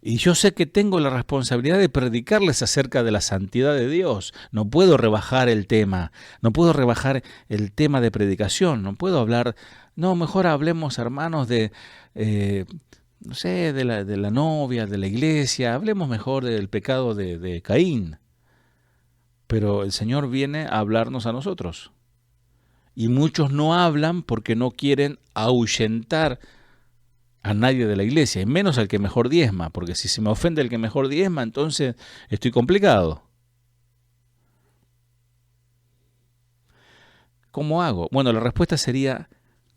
Y yo sé que tengo la responsabilidad de predicarles acerca de la santidad de Dios. No puedo rebajar el tema, no puedo rebajar el tema de predicación, no puedo hablar, no, mejor hablemos, hermanos, no sé, de la novia, de la iglesia, hablemos mejor del pecado de Caín. Pero el Señor viene a hablarnos a nosotros. Y muchos no hablan porque no quieren ahuyentar a nadie de la iglesia, y menos al que mejor diezma, porque si se me ofende el que mejor diezma, entonces estoy complicado. ¿Cómo hago? Bueno, la respuesta sería,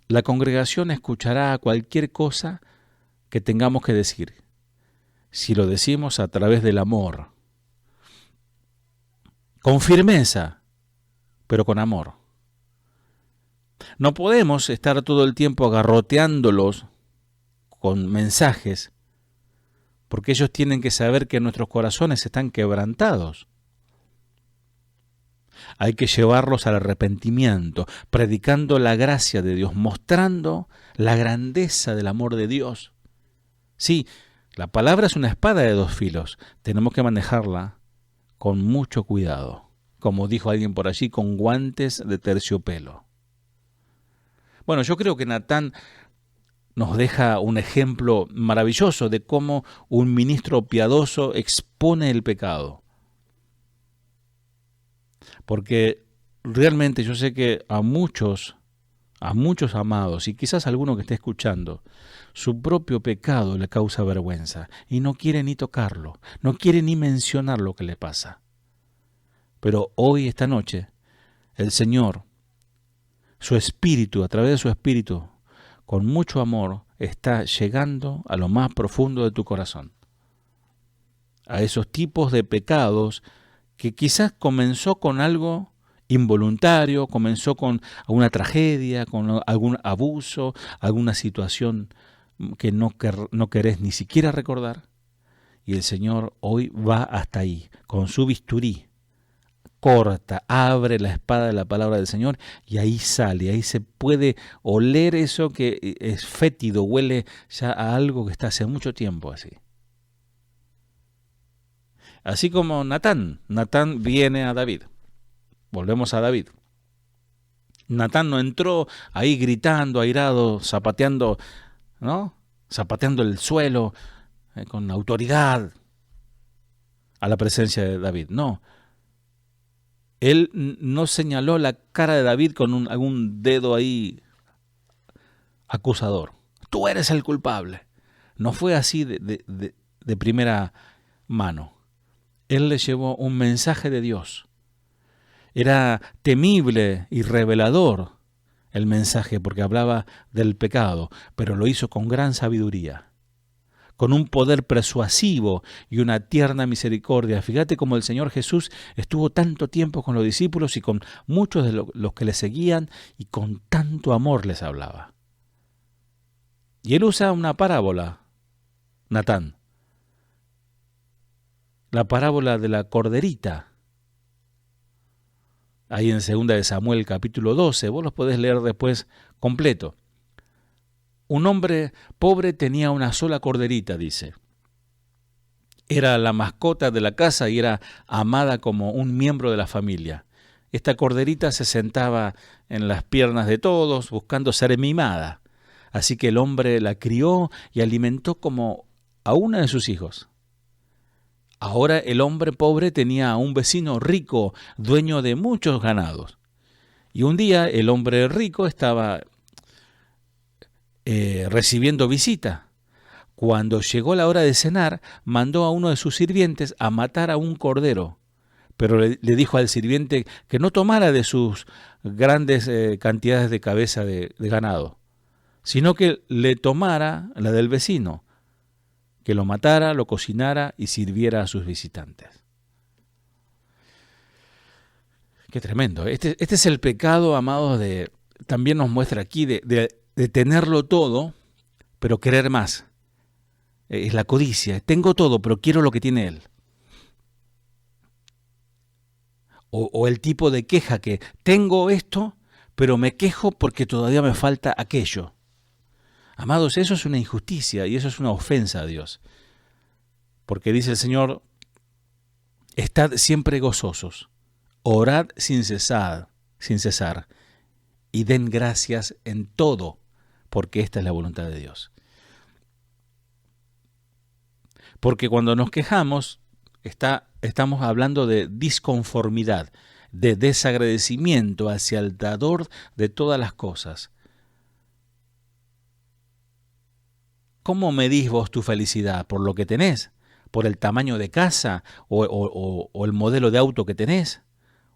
la congregación escuchará cualquier cosa que tengamos que decir, si lo decimos a través del amor, con firmeza, pero con amor. No podemos estar todo el tiempo agarroteándolos con mensajes, porque ellos tienen que saber que nuestros corazones están quebrantados. Hay que llevarlos al arrepentimiento, predicando la gracia de Dios, mostrando la grandeza del amor de Dios. Sí, la palabra es una espada de dos filos, tenemos que manejarla con mucho cuidado, como dijo alguien por allí, con guantes de terciopelo. Bueno, yo creo que Natán nos deja un ejemplo maravilloso de cómo un ministro piadoso expone el pecado. Porque realmente yo sé que a muchos amados, y quizás alguno que esté escuchando, su propio pecado le causa vergüenza y no quiere ni tocarlo, no quiere ni mencionar lo que le pasa. Pero hoy, esta noche, el Señor, su Espíritu, a través de su Espíritu, con mucho amor, está llegando a lo más profundo de tu corazón. A esos tipos de pecados que quizás comenzó con algo involuntario, comenzó con alguna tragedia, con algún abuso, alguna situación que no querés ni siquiera recordar. Y el Señor hoy va hasta ahí, con su bisturí, corta, abre la espada de la palabra del Señor y ahí sale, ahí se puede oler eso que es fétido, huele ya a algo que está hace mucho tiempo así. Así como Natán viene a David. Volvemos a David. Natán no entró ahí gritando, airado, zapateando, ¿no? Zapateando el suelo con autoridad a la presencia de David. No. Él no señaló la cara de David con algún dedo ahí acusador. Tú eres el culpable. No fue así de primera mano. Él le llevó un mensaje de Dios. Era temible y revelador el mensaje porque hablaba del pecado, pero lo hizo con gran sabiduría, con un poder persuasivo y una tierna misericordia. Fíjate cómo el Señor Jesús estuvo tanto tiempo con los discípulos y con muchos de los que le seguían y con tanto amor les hablaba. Y él usa una parábola, Natán, la parábola de la corderita. Ahí en 2 de Samuel capítulo 12, vos los podés leer después completo. Un hombre pobre tenía una sola corderita, dice. Era la mascota de la casa y era amada como un miembro de la familia. Esta corderita se sentaba en las piernas de todos, buscando ser mimada. Así que el hombre la crió y alimentó como a una de sus hijos. Ahora el hombre pobre tenía a un vecino rico, dueño de muchos ganados. Y un día el hombre rico estaba recibiendo visita. Cuando llegó la hora de cenar, mandó a uno de sus sirvientes a matar a un cordero, pero le dijo al sirviente que no tomara de sus grandes cantidades de cabeza de ganado, sino que le tomara la del vecino, que lo matara, lo cocinara y sirviera a sus visitantes. Qué tremendo. Este es el pecado, amados, también nos muestra aquí de tenerlo todo, pero querer más. Es la codicia. Tengo todo, pero quiero lo que tiene él. O el tipo de queja que tengo esto, pero me quejo porque todavía me falta aquello. Amados, eso es una injusticia y eso es una ofensa a Dios. Porque dice el Señor, estad siempre gozosos, orad sin cesar, y den gracias en todo, porque esta es la voluntad de Dios. Porque cuando nos quejamos, estamos hablando de disconformidad, de desagradecimiento hacia el dador de todas las cosas. ¿Cómo medís vos tu felicidad? ¿Por lo que tenés? ¿Por el tamaño de casa? ¿O el modelo de auto que tenés?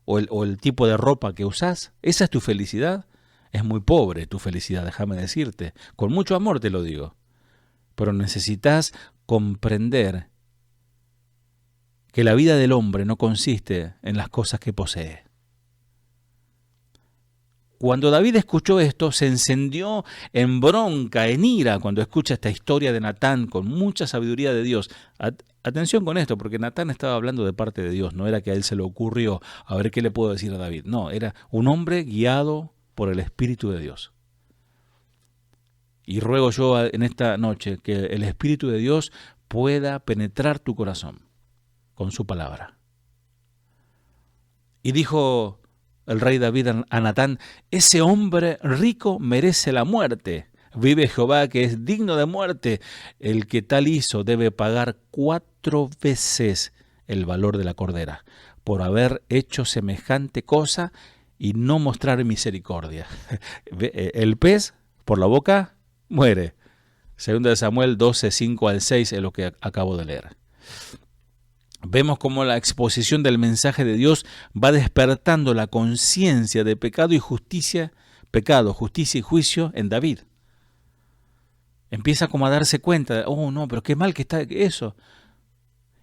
¿O el tipo de ropa que usás? ¿Esa es tu felicidad? Es muy pobre tu felicidad, déjame decirte. Con mucho amor te lo digo. Pero necesitas comprender que la vida del hombre no consiste en las cosas que posee. Cuando David escuchó esto, se encendió en bronca, en ira, cuando escucha esta historia de Natán con mucha sabiduría de Dios. Atención con esto, porque Natán estaba hablando de parte de Dios, no era que a él se le ocurrió a ver qué le puedo decir a David. No, era un hombre guiado por el Espíritu de Dios. Y ruego yo en esta noche que el Espíritu de Dios pueda penetrar tu corazón con su palabra. Y dijo el rey David a Natán, ese hombre rico merece la muerte. Vive Jehová que es digno de muerte. El que tal hizo debe pagar 4 veces el valor de la cordera por haber hecho semejante cosa y no mostrar misericordia. El pez por la boca muere. 2 Samuel 12, 5 al 6 es lo que acabo de leer. Vemos cómo la exposición del mensaje de Dios va despertando la conciencia de pecado y justicia, justicia y juicio en David. Empieza como a darse cuenta, oh no, pero qué mal que está eso.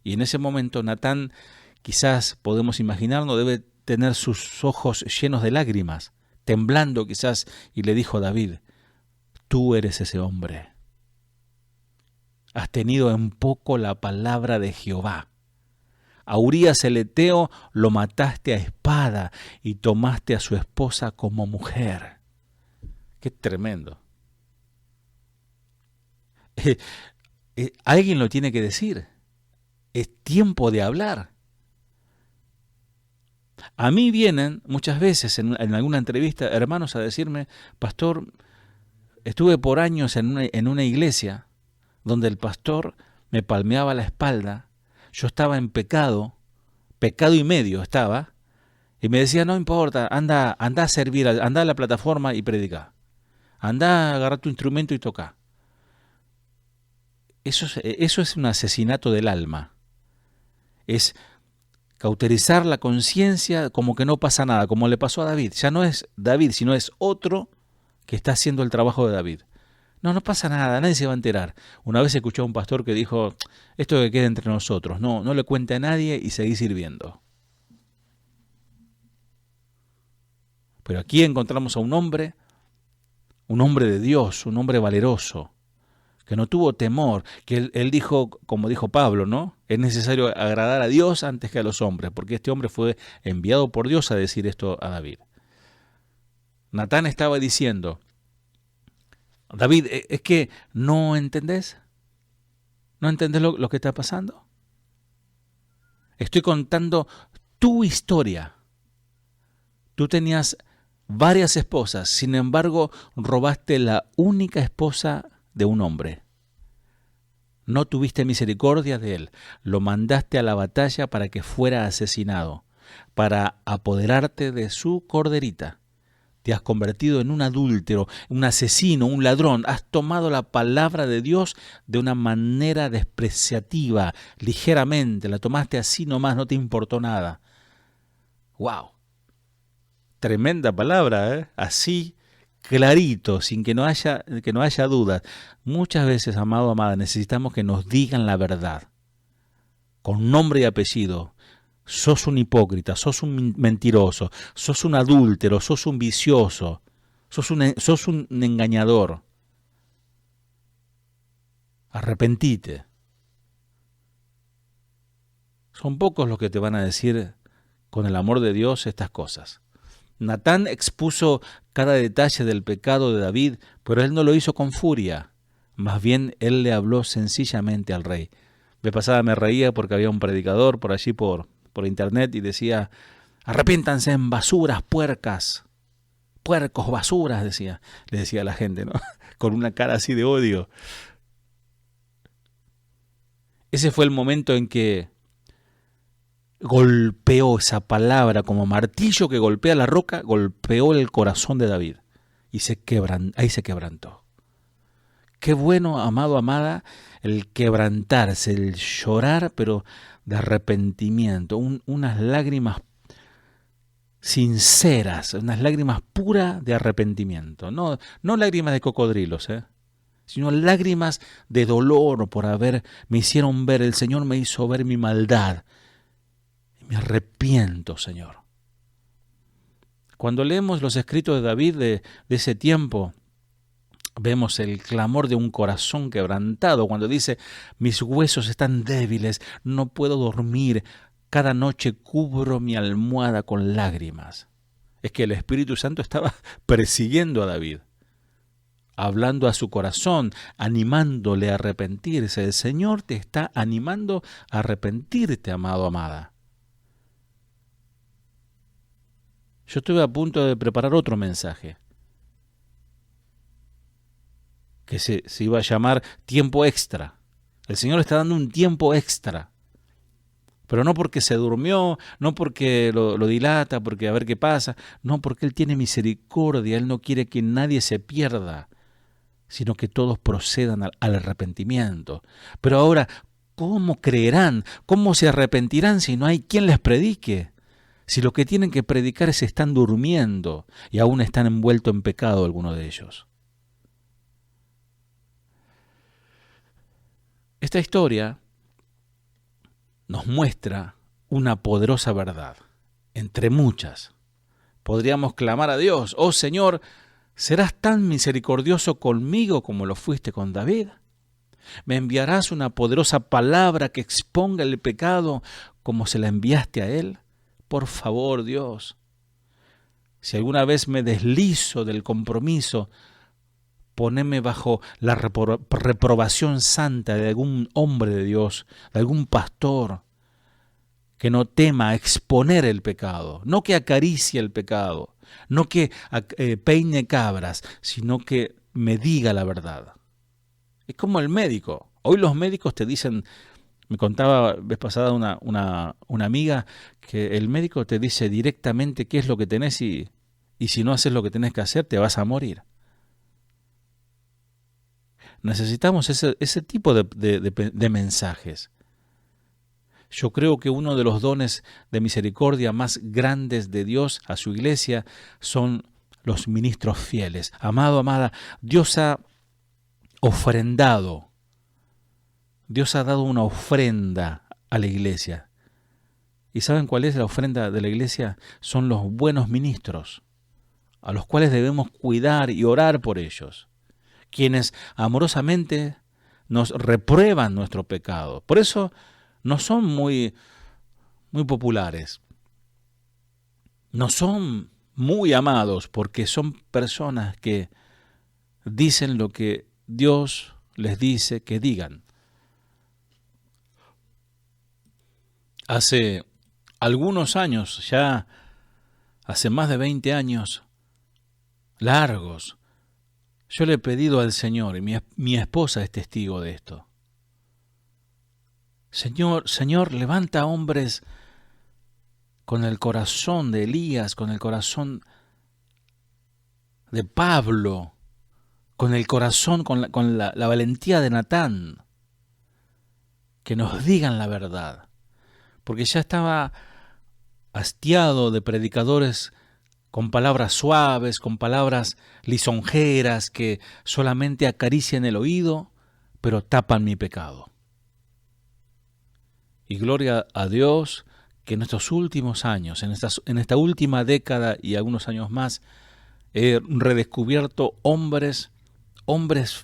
Y en ese momento Natán, quizás podemos imaginarnos, debe tener sus ojos llenos de lágrimas, temblando quizás, y le dijo a David, tú eres ese hombre. Has tenido en poco la palabra de Jehová. A Urías el Eteo lo mataste a espada y tomaste a su esposa como mujer. Qué tremendo. Alguien lo tiene que decir. Es tiempo de hablar. A mí vienen muchas veces en alguna entrevista hermanos a decirme, pastor, estuve por años en una iglesia donde el pastor me palmeaba la espalda. Yo estaba en pecado y medio estaba, y me decía, no importa, anda a servir, anda a la plataforma y predica. Anda a agarrar tu instrumento y toca. Eso es un asesinato del alma. Es cauterizar la conciencia como que no pasa nada, como le pasó a David. Ya no es David, sino es otro que está haciendo el trabajo de David. No pasa nada, nadie se va a enterar. Una vez escuché a un pastor que dijo, esto que quede entre nosotros, no le cuente a nadie y seguí sirviendo. Pero aquí encontramos a un hombre de Dios, un hombre valeroso, que no tuvo temor, que él dijo, como dijo Pablo, ¿no? Es necesario agradar a Dios antes que a los hombres, porque este hombre fue enviado por Dios a decir esto a David. Natán estaba diciendo, David, ¿es que no entendés? ¿No entendés lo que está pasando? Estoy contando tu historia. Tú tenías varias esposas, sin embargo, robaste la única esposa de un hombre. No tuviste misericordia de él, lo mandaste a la batalla para que fuera asesinado, para apoderarte de su corderita. Te has convertido en un adúltero, un asesino, un ladrón. Has tomado la palabra de Dios de una manera despreciativa, ligeramente. La tomaste así nomás, no te importó nada. ¡Wow! Tremenda palabra, ¿eh? Así, clarito, sin que no haya dudas. Muchas veces, amado, amada, necesitamos que nos digan la verdad, con nombre y apellido. Sos un hipócrita, sos un mentiroso, sos un adúltero, sos un vicioso, sos un engañador. Arrepentite. Son pocos los que te van a decir con el amor de Dios estas cosas. Natán expuso cada detalle del pecado de David, pero él no lo hizo con furia. Más bien, él le habló sencillamente al rey. De pasada me reía porque había un predicador por allí por internet y decía: arrepiéntanse en basuras, puercas, puercos, basuras, decía. Le decía a la gente, ¿no? Con una cara así de odio. Ese fue el momento en que golpeó esa palabra como martillo que golpea la roca, golpeó el corazón de David y ahí se quebrantó. Qué bueno, amado, amada, el quebrantarse, el llorar, pero de arrepentimiento, unas lágrimas sinceras, unas lágrimas puras de arrepentimiento, no lágrimas de cocodrilos, sino lágrimas de dolor me hicieron ver, el Señor me hizo ver mi maldad. Me arrepiento, Señor. Cuando leemos los escritos de David de ese tiempo, vemos el clamor de un corazón quebrantado, cuando dice: mis huesos están débiles, no puedo dormir, cada noche cubro mi almohada con lágrimas. Es que el Espíritu Santo estaba persiguiendo a David, hablando a su corazón, animándole a arrepentirse. El Señor te está animando a arrepentirte, amado, amada. Yo estuve a punto de preparar otro mensaje, que se iba a llamar tiempo extra. El Señor está dando un tiempo extra, pero no porque se durmió, no porque lo dilata, porque a ver qué pasa, no, porque Él tiene misericordia, Él no quiere que nadie se pierda, sino que todos procedan al arrepentimiento. Pero ahora, ¿cómo creerán? ¿Cómo se arrepentirán si no hay quien les predique? Si lo que tienen que predicar es están durmiendo y aún están envueltos en pecado algunos de ellos. Esta historia nos muestra una poderosa verdad, entre muchas. Podríamos clamar a Dios: oh Señor, ¿serás tan misericordioso conmigo como lo fuiste con David? ¿Me enviarás una poderosa palabra que exponga el pecado como se la enviaste a él? Por favor, Dios, si alguna vez me deslizo del compromiso, poneme bajo la reprobación santa de algún hombre de Dios, de algún pastor, que no tema exponer el pecado, no que acaricie el pecado, no que peine cabras, sino que me diga la verdad. Es como el médico. Hoy los médicos te dicen, me contaba vez pasada una amiga, que el médico te dice directamente qué es lo que tenés y si no haces lo que tenés que hacer te vas a morir. Necesitamos ese tipo de mensajes. Yo creo que uno de los dones de misericordia más grandes de Dios a su iglesia son los ministros fieles. Amado, amada, Dios ha ofrendado, Dios ha dado una ofrenda a la iglesia. ¿Y saben cuál es la ofrenda de la iglesia? Son los buenos ministros, a los cuales debemos cuidar y orar por ellos, quienes amorosamente nos reprueban nuestro pecado. Por eso no son muy populares, no son muy amados, porque son personas que dicen lo que Dios les dice que digan. Hace algunos años, ya hace más de 20 años largos, yo le he pedido al Señor, y mi esposa es testigo de esto: Señor, levanta hombres con el corazón de Elías, con el corazón de Pablo, con el corazón, con la valentía de Natán, que nos digan la verdad. Porque ya estaba hastiado de predicadores con palabras suaves, con palabras lisonjeras, que solamente acarician el oído, pero tapan mi pecado. Y gloria a Dios que en estos últimos años, en esta última década y algunos años más, he redescubierto hombres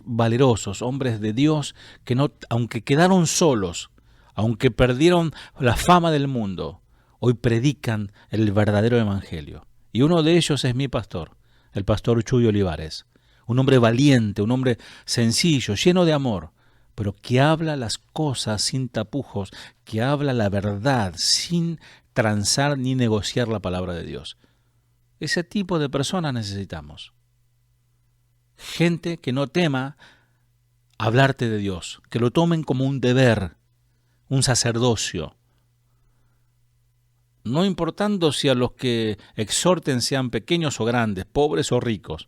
valerosos, hombres de Dios, que no, aunque quedaron solos, aunque perdieron la fama del mundo, hoy predican el verdadero evangelio. Y uno de ellos es mi pastor, el pastor Chuy Olivares. Un hombre valiente, un hombre sencillo, lleno de amor, pero que habla las cosas sin tapujos, que habla la verdad sin transar ni negociar la palabra de Dios. Ese tipo de personas necesitamos. Gente que no tema hablarte de Dios, que lo tomen como un deber, un sacerdocio. No importando si a los que exhorten sean pequeños o grandes, pobres o ricos,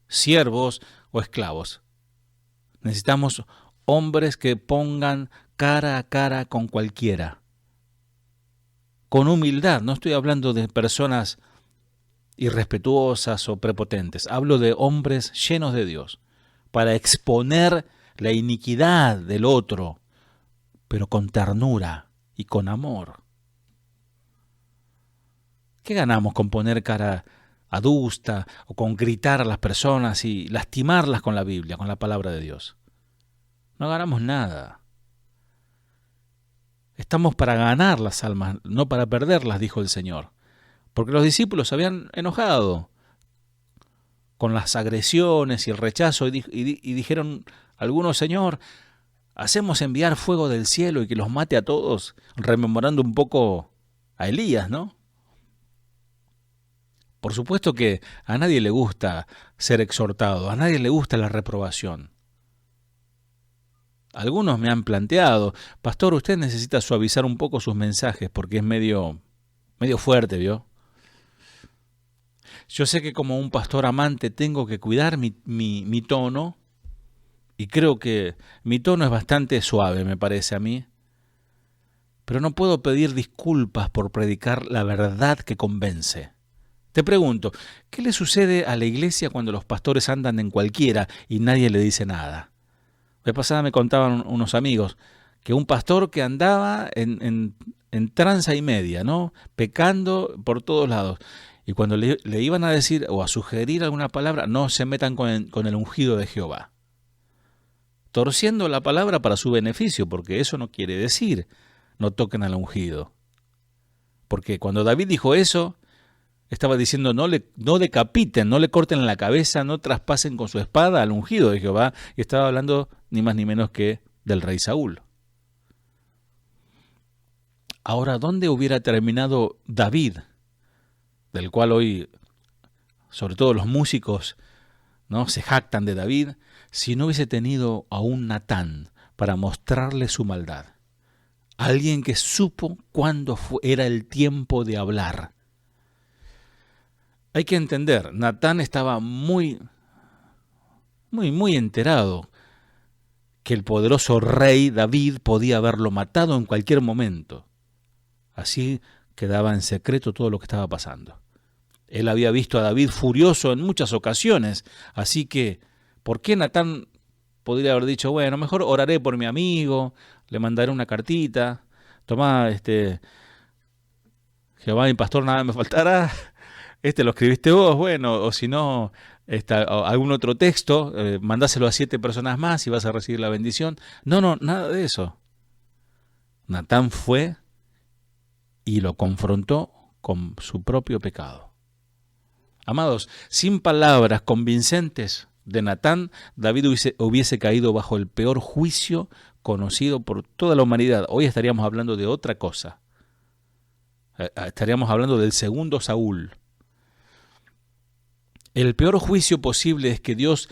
siervos o esclavos. Necesitamos hombres que pongan cara a cara con cualquiera. Con humildad, no estoy hablando de personas irrespetuosas o prepotentes. Hablo de hombres llenos de Dios, para exponer la iniquidad del otro, pero con ternura y con amor. ¿Qué ganamos con poner cara adusta o con gritar a las personas y lastimarlas con la Biblia, con la palabra de Dios? No ganamos nada. Estamos para ganar las almas, no para perderlas, dijo el Señor. Porque los discípulos se habían enojado con las agresiones y el rechazo y dijeron algunos: Señor, hacemos enviar fuego del cielo y que los mate a todos, rememorando un poco a Elías, ¿no? Por supuesto que a nadie le gusta ser exhortado, a nadie le gusta la reprobación. Algunos me han planteado: pastor, usted necesita suavizar un poco sus mensajes porque es medio fuerte, ¿vio? Yo sé que como un pastor amante tengo que cuidar mi tono, y creo que mi tono es bastante suave, me parece a mí, pero no puedo pedir disculpas por predicar la verdad que convence. Te pregunto, ¿qué le sucede a la iglesia cuando los pastores andan en cualquiera y nadie le dice nada? La vez pasada me contaban unos amigos que un pastor que andaba en tranza y media, ¿no? Pecando por todos lados. Y cuando le iban a decir o a sugerir alguna palabra, no se metan con el ungido de Jehová. Torciendo la palabra para su beneficio, porque eso no quiere decir no toquen al ungido. Porque cuando David dijo eso, estaba diciendo no decapiten, no le corten la cabeza, no traspasen con su espada al ungido de Jehová. Y estaba hablando ni más ni menos que del rey Saúl. Ahora, ¿dónde hubiera terminado David? Del cual hoy, sobre todo los músicos, ¿no?, se jactan de David, si no hubiese tenido a un Natán para mostrarle su maldad. Alguien que supo cuándo era el tiempo de hablar. Hay que entender, Natán estaba muy enterado que el poderoso rey David podía haberlo matado en cualquier momento. Así quedaba en secreto todo lo que estaba pasando. Él había visto a David furioso en muchas ocasiones, así que, ¿por qué Natán podría haber dicho, bueno, mejor oraré por mi amigo, le mandaré una cartita, tomá, Jehová mi pastor, nada me faltará, lo escribiste vos, bueno, o si no, algún otro texto, mandáselo a 7 personas más y vas a recibir la bendición? No, nada de eso. Natán fue y lo confrontó con su propio pecado. Amados, sin palabras convincentes de Natán, David hubiese caído bajo el peor juicio conocido por toda la humanidad. Hoy estaríamos hablando de otra cosa. Estaríamos hablando del segundo Saúl. El peor juicio posible es que Dios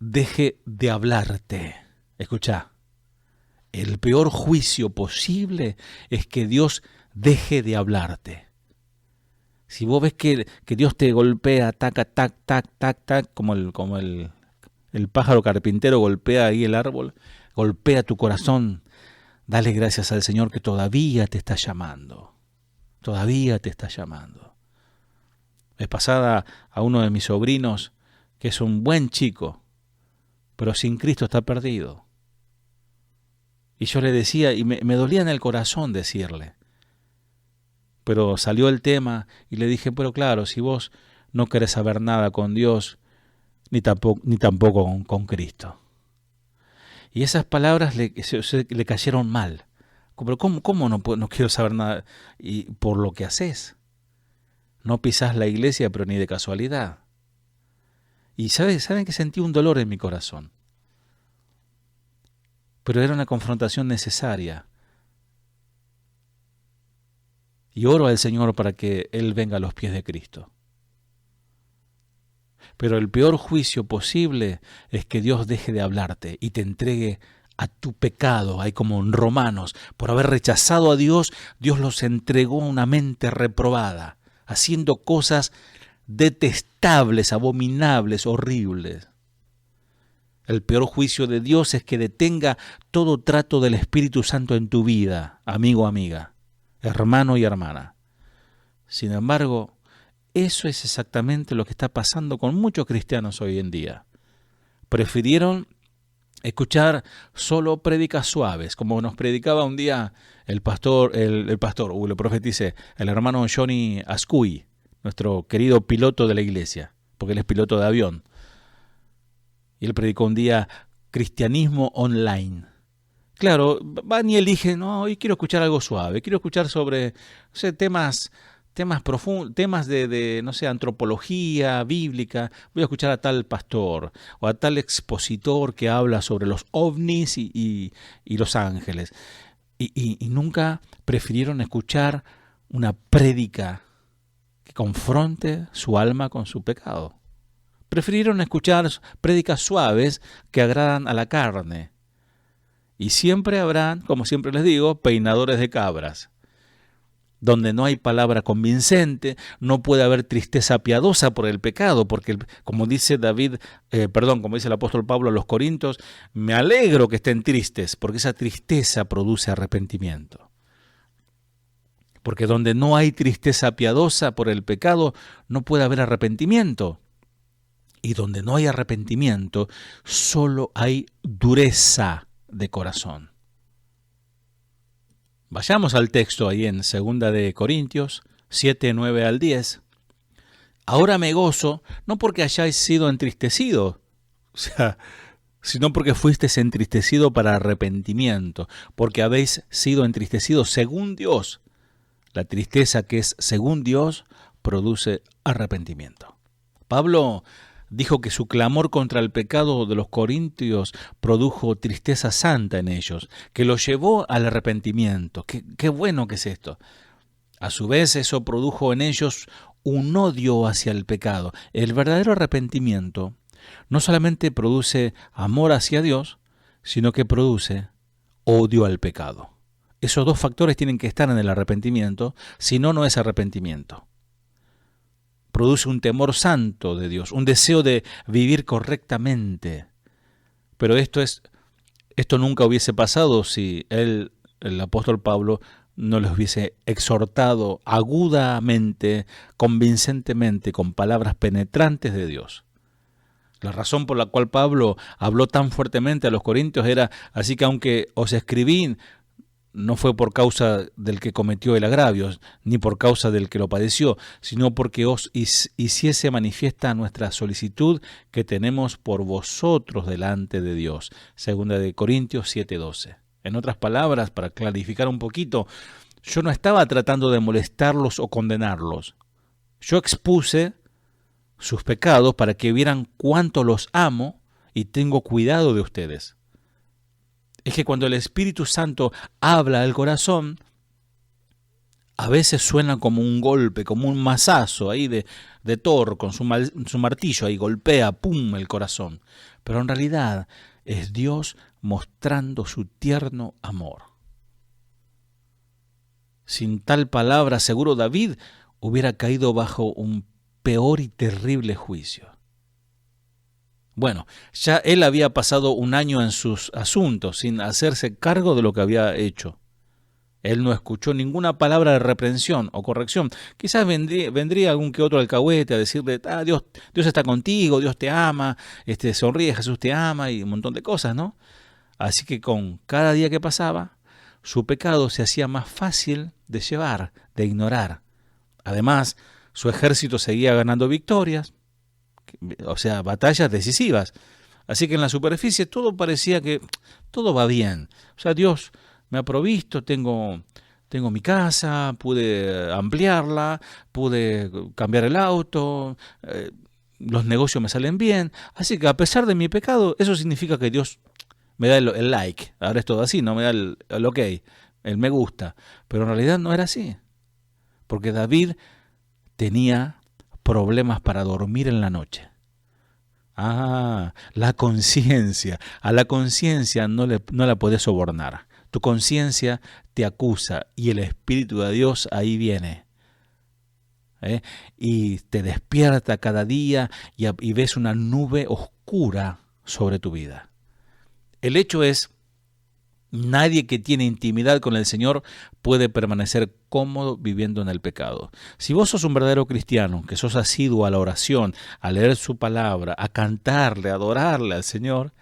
deje de hablarte. Escucha, el peor juicio posible es que Dios deje de hablarte. Si vos ves que Dios te golpea, tac, tac, tac, tac, tac, como el pájaro carpintero golpea ahí el árbol, golpea tu corazón, dale gracias al Señor que todavía te está llamando. Todavía te está llamando. Es pasada a uno de mis sobrinos, que es un buen chico, pero sin Cristo está perdido. Y yo le decía, y me dolía en el corazón decirle, pero salió el tema y le dije, pero claro, si vos no querés saber nada con Dios, ni tampoco con Cristo. Y esas palabras le cayeron mal Pero ¿cómo no quiero saber nada? Y por lo que haces. No pisás la iglesia, pero ni de casualidad. Y ¿saben que sentí un dolor en mi corazón? Pero era una confrontación necesaria. Y oro al Señor para que Él venga a los pies de Cristo. Pero el peor juicio posible es que Dios deje de hablarte y te entregue a tu pecado. Hay como en Romanos, por haber rechazado a Dios, Dios los entregó a una mente reprobada, haciendo cosas detestables, abominables, horribles. El peor juicio de Dios es que detenga todo trato del Espíritu Santo en tu vida, amigo, amiga, hermano y hermana. Sin embargo, eso es exactamente lo que está pasando con muchos cristianos hoy en día. Prefirieron escuchar solo prédicas suaves, como nos predicaba un día el hermano Johnny Ascui, nuestro querido piloto de la iglesia, porque él es piloto de avión. Y él predicó un día cristianismo online. Claro, van y eligen, no, hoy quiero escuchar algo suave, quiero escuchar sobre, no sé, temas profundos, temas de, no sé, antropología bíblica. Voy a escuchar a tal pastor o a tal expositor que habla sobre los ovnis y los ángeles. Y nunca prefirieron escuchar una prédica que confronte su alma con su pecado. Prefirieron escuchar prédicas suaves que agradan a la carne. Y siempre habrán, como siempre les digo, peinadores de cabras. Donde no hay palabra convincente, no puede haber tristeza piadosa por el pecado, porque como dice como dice el apóstol Pablo a los Corintios, me alegro que estén tristes, porque esa tristeza produce arrepentimiento. Porque donde no hay tristeza piadosa por el pecado, no puede haber arrepentimiento. Y donde no hay arrepentimiento, solo hay dureza de corazón. Vayamos al texto ahí en 2 de Corintios 7, 9 al 10. Ahora me gozo, no porque hayáis sido entristecidos, sino porque fuisteis entristecido para arrepentimiento, porque habéis sido entristecidos según Dios. La tristeza que es según Dios produce arrepentimiento. Pablo dijo que su clamor contra el pecado de los corintios produjo tristeza santa en ellos, que los llevó al arrepentimiento. Qué bueno que es esto. A su vez, eso produjo en ellos un odio hacia el pecado. El verdadero arrepentimiento no solamente produce amor hacia Dios, sino que produce odio al pecado. Esos dos factores tienen que estar en el arrepentimiento, si no, no es arrepentimiento. Produce un temor santo de Dios, un deseo de vivir correctamente. Pero esto nunca hubiese pasado si el apóstol Pablo no les hubiese exhortado agudamente, convincentemente, con palabras penetrantes de Dios. La razón por la cual Pablo habló tan fuertemente a los corintios era, así que aunque os escribí, no fue por causa del que cometió el agravio, ni por causa del que lo padeció, sino porque os hiciese manifiesta nuestra solicitud que tenemos por vosotros delante de Dios. 2 de Corintios 7:12. En otras palabras, para clarificar un poquito, yo no estaba tratando de molestarlos o condenarlos. Yo expuse sus pecados para que vieran cuánto los amo y tengo cuidado de ustedes. Es que cuando el Espíritu Santo habla al corazón, a veces suena como un golpe, como un mazazo ahí de Thor con su martillo, ahí golpea, pum, el corazón. Pero en realidad es Dios mostrando su tierno amor. Sin tal palabra, seguro David hubiera caído bajo un peor y terrible juicio. Bueno, ya él había pasado un año en sus asuntos sin hacerse cargo de lo que había hecho. Él no escuchó ninguna palabra de reprensión o corrección. Quizás vendría algún que otro alcahuete a decirle, Dios está contigo, Dios te ama, sonríe, Jesús te ama y un montón de cosas, ¿no? Así que con cada día que pasaba, su pecado se hacía más fácil de llevar, de ignorar. Además, su ejército seguía ganando victorias, o sea, batallas decisivas. Así que en la superficie todo parecía que todo va bien. O sea, Dios me ha provisto, tengo mi casa, pude ampliarla, pude cambiar el auto, los negocios me salen bien. Así que a pesar de mi pecado, eso significa que Dios me da el like. Ahora es todo así, no me da el ok, el me gusta. Pero en realidad no era así. Porque David tenía problemas para dormir en la noche. La conciencia. A la conciencia no la podés sobornar. Tu conciencia te acusa y el Espíritu de Dios ahí viene. Y te despierta cada día y ves una nube oscura sobre tu vida. El hecho es, nadie que tiene intimidad con el Señor puede permanecer cómodo viviendo en el pecado. Si vos sos un verdadero cristiano, que sos asiduo a la oración, a leer su palabra, a cantarle, a adorarle al Señor,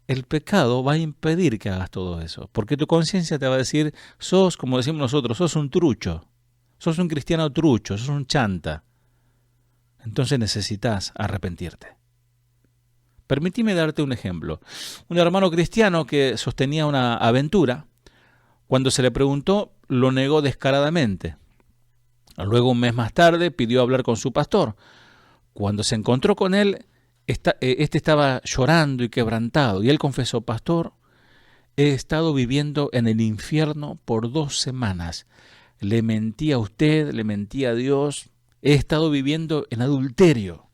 el pecado va a impedir que hagas todo eso. Porque tu conciencia te va a decir, sos, como decimos nosotros, sos un trucho, sos un cristiano trucho, sos un chanta. Entonces necesitas arrepentirte. Permitime darte un ejemplo. Un hermano cristiano que sostenía una aventura, cuando se le preguntó, lo negó descaradamente. Luego, un mes más tarde, pidió hablar con su pastor. Cuando se encontró con él, este estaba llorando y quebrantado, y él confesó, pastor, he estado viviendo en el infierno por 2 semanas. Le mentí a usted, le mentí a Dios, he estado viviendo en adulterio.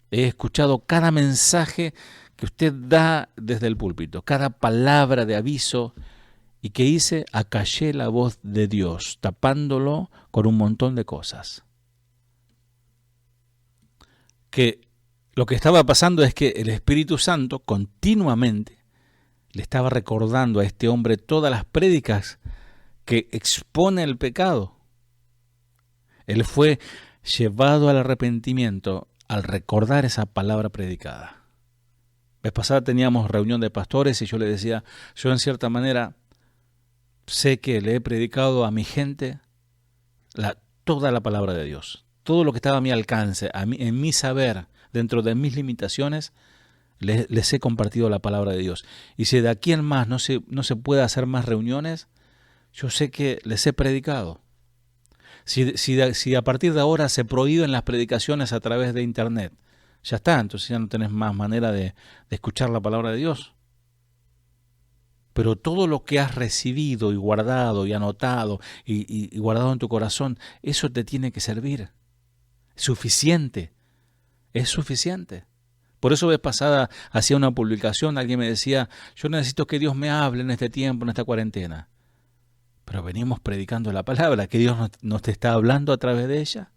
He escuchado cada mensaje que usted da desde el púlpito, cada palabra de aviso, y que hice, acallé la voz de Dios, tapándolo con un montón de cosas. Que lo que estaba pasando es que el Espíritu Santo continuamente le estaba recordando a este hombre todas las prédicas que expone el pecado. Él fue llevado al arrepentimiento al recordar esa palabra predicada. La vez pasada teníamos reunión de pastores y yo le decía, yo en cierta manera sé que le he predicado a mi gente toda la palabra de Dios. Todo lo que estaba a mi alcance, en mi saber, dentro de mis limitaciones, les he compartido la palabra de Dios. Y si de aquí en más no se puede hacer más reuniones, yo sé que les he predicado. Si a partir de ahora se prohíben las predicaciones a través de internet, ya está, entonces ya no tenés más manera de escuchar la palabra de Dios. Pero todo lo que has recibido y guardado y anotado y guardado en tu corazón, eso te tiene que servir. Es suficiente. Por eso vez pasada hacía una publicación, alguien me decía, yo necesito que Dios me hable en este tiempo, en esta cuarentena. Pero venimos predicando la palabra, que Dios nos te está hablando a través de ella.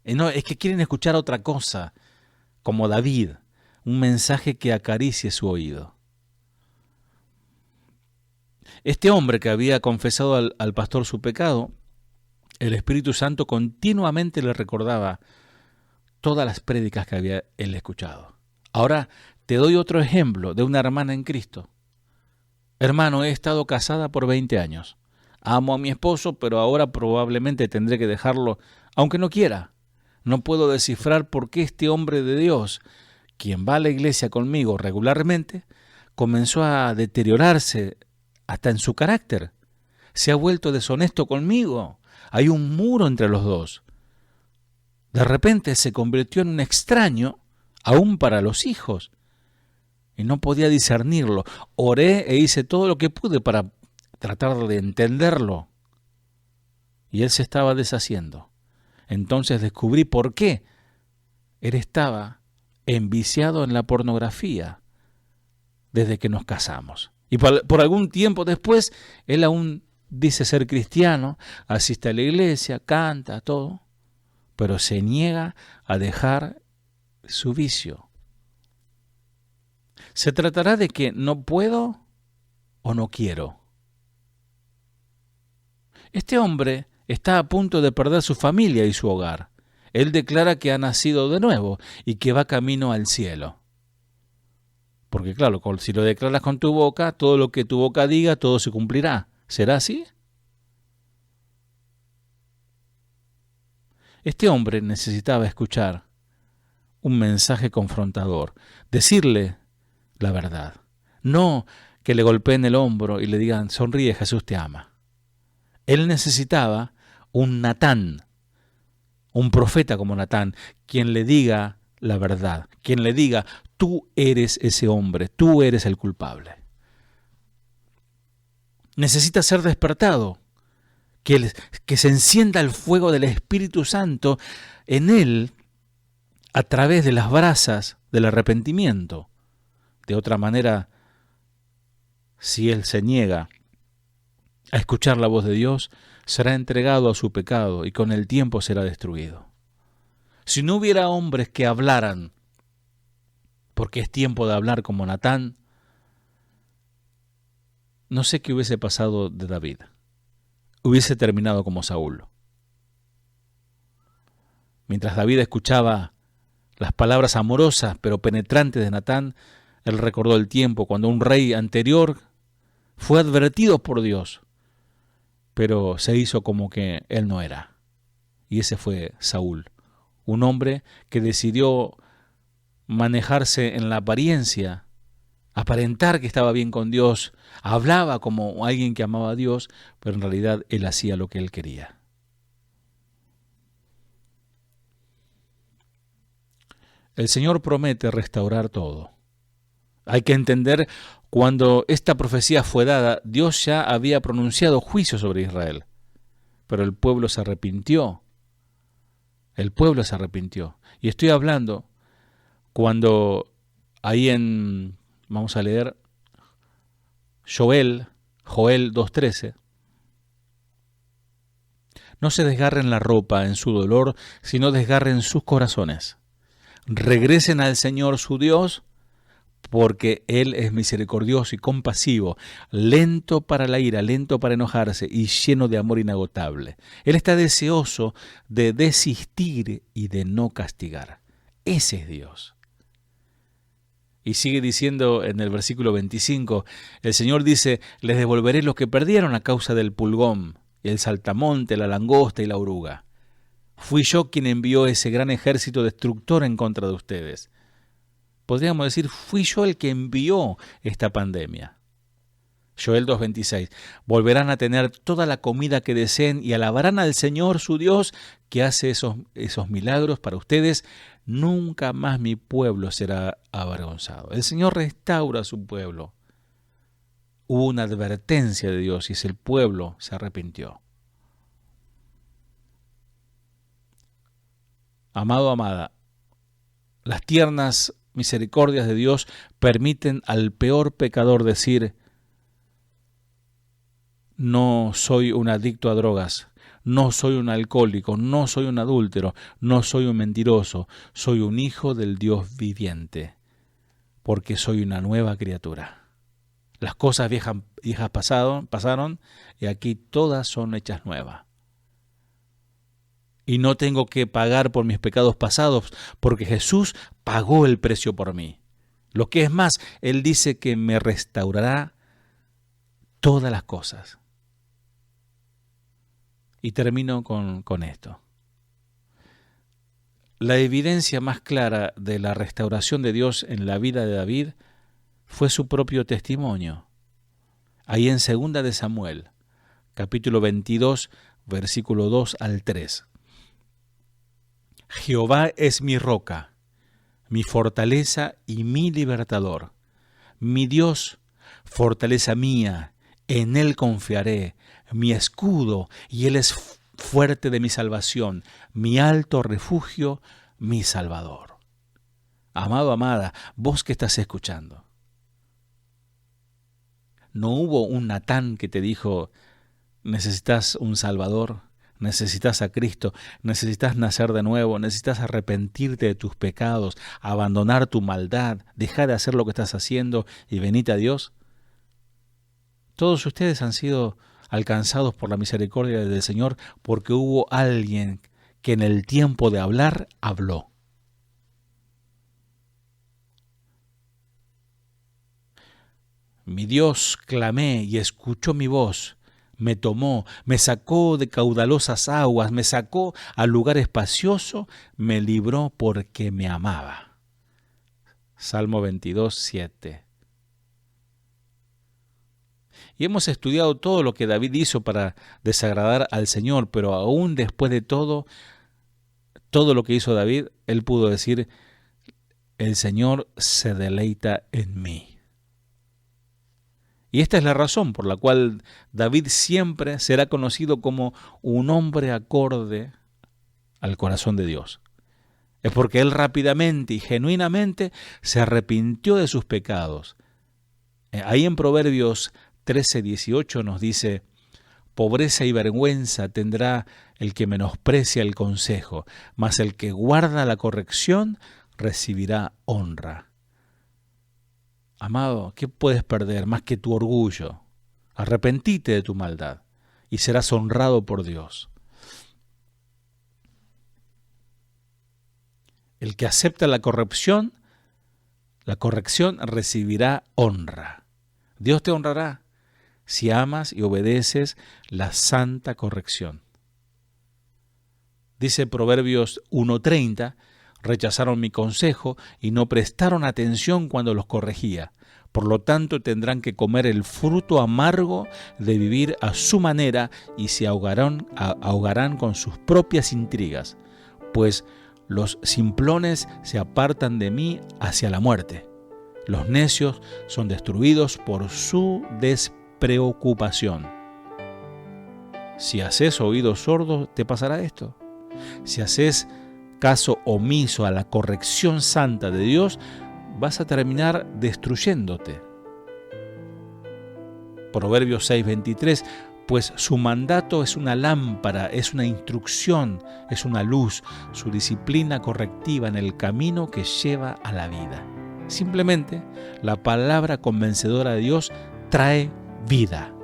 No, es que quieren escuchar otra cosa, como David, un mensaje que acaricie su oído. Este hombre que había confesado al pastor su pecado, el Espíritu Santo continuamente le recordaba todas las prédicas que había él escuchado. Ahora te doy otro ejemplo de una hermana en Cristo. Hermano, he estado casada por 20 años. Amo a mi esposo, pero ahora probablemente tendré que dejarlo, aunque no quiera. No puedo descifrar por qué este hombre de Dios, quien va a la iglesia conmigo regularmente, comenzó a deteriorarse hasta en su carácter. Se ha vuelto deshonesto conmigo. Hay un muro entre los dos. De repente se convirtió en un extraño, aún para los hijos. Y no podía discernirlo. Oré e hice todo lo que pude para tratar de entenderlo. Y él se estaba deshaciendo. Entonces descubrí por qué. Él estaba enviciado en la pornografía desde que nos casamos. Y por algún tiempo después, él aún dice ser cristiano, asiste a la iglesia, canta, todo, pero se niega a dejar su vicio. ¿Se tratará de que no puedo o no quiero? Este hombre está a punto de perder su familia y su hogar. Él declara que ha nacido de nuevo y que va camino al cielo. Porque claro, si lo declaras con tu boca, todo lo que tu boca diga, todo se cumplirá. ¿Será así? Este hombre necesitaba escuchar un mensaje confrontador, decirle la verdad. No que le golpeen el hombro y le digan, sonríe, Jesús te ama. Él necesitaba un Natán, un profeta como Natán, quien le diga la verdad, quien le diga, tú eres ese hombre, tú eres el culpable. Necesita ser despertado, que se encienda el fuego del Espíritu Santo en él a través de las brasas del arrepentimiento. De otra manera, si él se niega a escuchar la voz de Dios, será entregado a su pecado y con el tiempo será destruido. Si no hubiera hombres que hablaran, porque es tiempo de hablar como Natán, no sé qué hubiese pasado de David. Hubiese terminado como Saúl. Mientras David escuchaba las palabras amorosas pero penetrantes de Natán, él recordó el tiempo cuando un rey anterior fue advertido por Dios, pero se hizo como que él no era. Y ese fue Saúl, un hombre que decidió manejarse en la apariencia, aparentar que estaba bien con Dios, hablaba como alguien que amaba a Dios, pero en realidad él hacía lo que él quería. El Señor promete restaurar todo. Hay que entender, cuando esta profecía fue dada, Dios ya había pronunciado juicio sobre Israel, pero el pueblo se arrepintió. El pueblo se arrepintió. Y estoy hablando cuando ahí vamos a leer Joel 2:13. No se desgarren la ropa en su dolor, sino desgarren sus corazones. Regresen al Señor su Dios, porque Él es misericordioso y compasivo, lento para la ira, lento para enojarse y lleno de amor inagotable. Él está deseoso de desistir y de no castigar. Ese es Dios. Y sigue diciendo en el versículo 25, el Señor dice, les devolveré lo que perdieron a causa del pulgón, y el saltamonte, la langosta y la oruga. Fui yo quien envió ese gran ejército destructor en contra de ustedes. Podríamos decir, fui yo el que envió esta pandemia. Joel 2:26. Volverán a tener toda la comida que deseen y alabarán al Señor su Dios, que hace esos milagros para ustedes. Nunca más mi pueblo será avergonzado. El Señor restaura a su pueblo. Hubo una advertencia de Dios y el pueblo se arrepintió. Amado, amada, las tiernas misericordias de Dios permiten al peor pecador decir, no soy un adicto a drogas, no soy un alcohólico, no soy un adúltero, no soy un mentiroso, soy un hijo del Dios viviente, porque soy una nueva criatura. Las cosas viejas pasaron y aquí todas son hechas nuevas. Y no tengo que pagar por mis pecados pasados, porque Jesús pagó el precio por mí. Lo que es más, Él dice que me restaurará todas las cosas. Y termino con esto. La evidencia más clara de la restauración de Dios en la vida de David fue su propio testimonio. Ahí en 2 de Samuel, capítulo 22, versículo 2 al 3. Jehová es mi roca, mi fortaleza y mi libertador. Mi Dios, fortaleza mía, en Él confiaré, mi escudo, y Él es fuerte de mi salvación, mi alto refugio, mi Salvador. Amado, amada, vos que estás escuchando, ¿no hubo un Natán que te dijo, necesitas un Salvador? Necesitas a Cristo, necesitas nacer de nuevo, necesitas arrepentirte de tus pecados, abandonar tu maldad, dejar de hacer lo que estás haciendo y venite a Dios? Todos ustedes han sido alcanzados por la misericordia del Señor porque hubo alguien que en el tiempo de hablar, habló. Mi Dios, clamé y escuchó mi voz. Me tomó, me sacó de caudalosas aguas, me sacó al lugar espacioso, me libró porque me amaba. Salmo 22, 7. Y hemos estudiado todo lo que David hizo para desagradar al Señor, pero aún después de todo lo que hizo David, él pudo decir, el Señor se deleita en mí. Y esta es la razón por la cual David siempre será conocido como un hombre acorde al corazón de Dios. Es porque él rápidamente y genuinamente se arrepintió de sus pecados. Ahí en Proverbios 13:18 nos dice, pobreza y vergüenza tendrá el que menosprecia el consejo, mas el que guarda la corrección recibirá honra. Amado, ¿qué puedes perder más que tu orgullo? Arrepentite de tu maldad y serás honrado por Dios. El que acepta la corrección recibirá honra. Dios te honrará si amas y obedeces la santa corrección. Dice Proverbios 1:30, rechazaron mi consejo y no prestaron atención cuando los corregía. Por lo tanto, tendrán que comer el fruto amargo de vivir a su manera y se ahogarán con sus propias intrigas, pues los simplones se apartan de mí hacia la muerte. Los necios son destruidos por su despreocupación. Si haces oídos sordos, te pasará esto. Si haces caso omiso a la corrección santa de Dios, vas a terminar destruyéndote. Proverbios 6:23, pues su mandato es una lámpara, es una instrucción, es una luz, su disciplina correctiva en el camino que lleva a la vida. Simplemente, la palabra convencedora de Dios trae vida.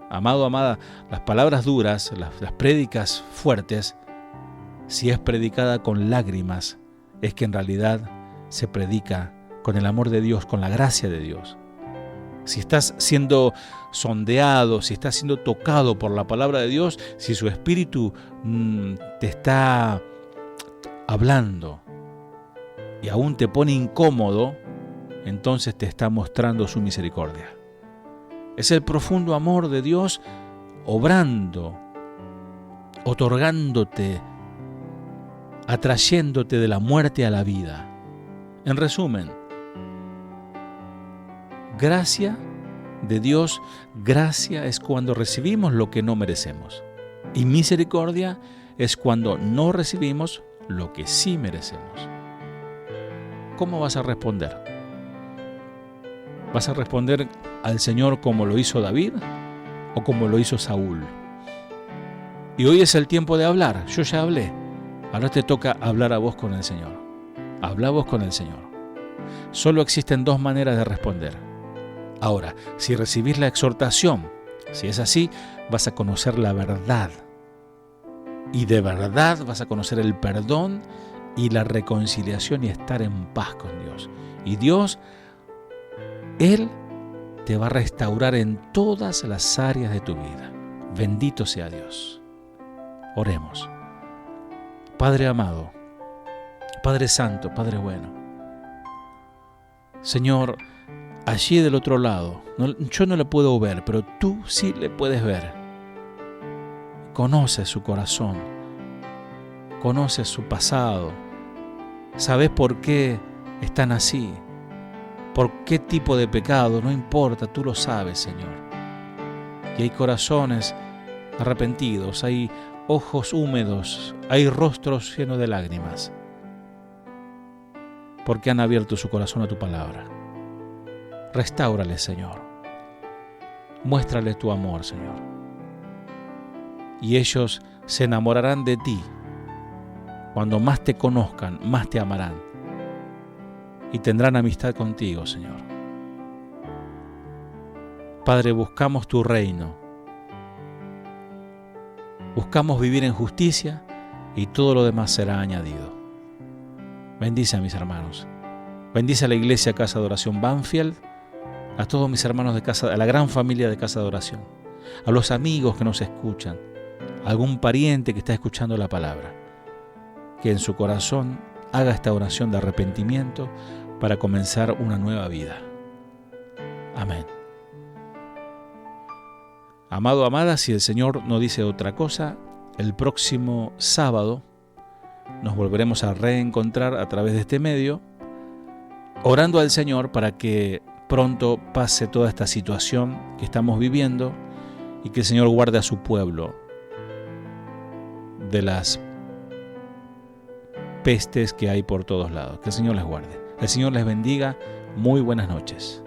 Amado, amada, las palabras duras, las prédicas fuertes, si es predicada con lágrimas, es que en realidad se predica con el amor de Dios, con la gracia de Dios. Si estás siendo sondeado, si estás siendo tocado por la palabra de Dios, si su espíritu te está hablando y aún te pone incómodo, entonces te está mostrando su misericordia. Es el profundo amor de Dios obrando, otorgándote, atrayéndote de la muerte a la vida. En resumen, gracia de Dios, gracia es cuando recibimos lo que no merecemos. Y misericordia es cuando no recibimos lo que sí merecemos. ¿Cómo vas a responder? ¿Vas a responder al Señor como lo hizo David o como lo hizo Saúl? Y hoy es el tiempo de hablar. Yo ya hablé. Ahora te toca hablar a vos con el Señor. Habla vos con el Señor. Solo existen dos maneras de responder. Ahora, si recibís la exhortación, si es así, vas a conocer la verdad. Y de verdad vas a conocer el perdón y la reconciliación y estar en paz con Dios. Y Dios, Él te va a restaurar en todas las áreas de tu vida. Bendito sea Dios. Oremos. Padre amado, Padre santo, Padre bueno. Señor, allí del otro lado, yo no le puedo ver, pero tú sí le puedes ver. Conoces su corazón, conoces su pasado, sabes por qué están así, por qué tipo de pecado, no importa, tú lo sabes, Señor. Y hay corazones arrepentidos, hay ojos húmedos, hay rostros llenos de lágrimas, porque han abierto su corazón a tu palabra. Restáurale, Señor. Muéstrale tu amor, Señor. Y ellos se enamorarán de ti. Cuando más te conozcan, más te amarán. Y tendrán amistad contigo, Señor. Padre, buscamos tu reino. Buscamos vivir en justicia y todo lo demás será añadido. Bendice a mis hermanos. Bendice a la iglesia Casa de Oración Banfield, a todos mis hermanos de casa, a la gran familia de Casa de Oración, a los amigos que nos escuchan, a algún pariente que está escuchando la palabra, que en su corazón haga esta oración de arrepentimiento para comenzar una nueva vida. Amén. Amado, amada, si el Señor no dice otra cosa, el próximo sábado nos volveremos a reencontrar a través de este medio, orando al Señor para que pronto pase toda esta situación que estamos viviendo y que el Señor guarde a su pueblo de las pestes que hay por todos lados. Que el Señor les guarde. El Señor les bendiga. Muy buenas noches.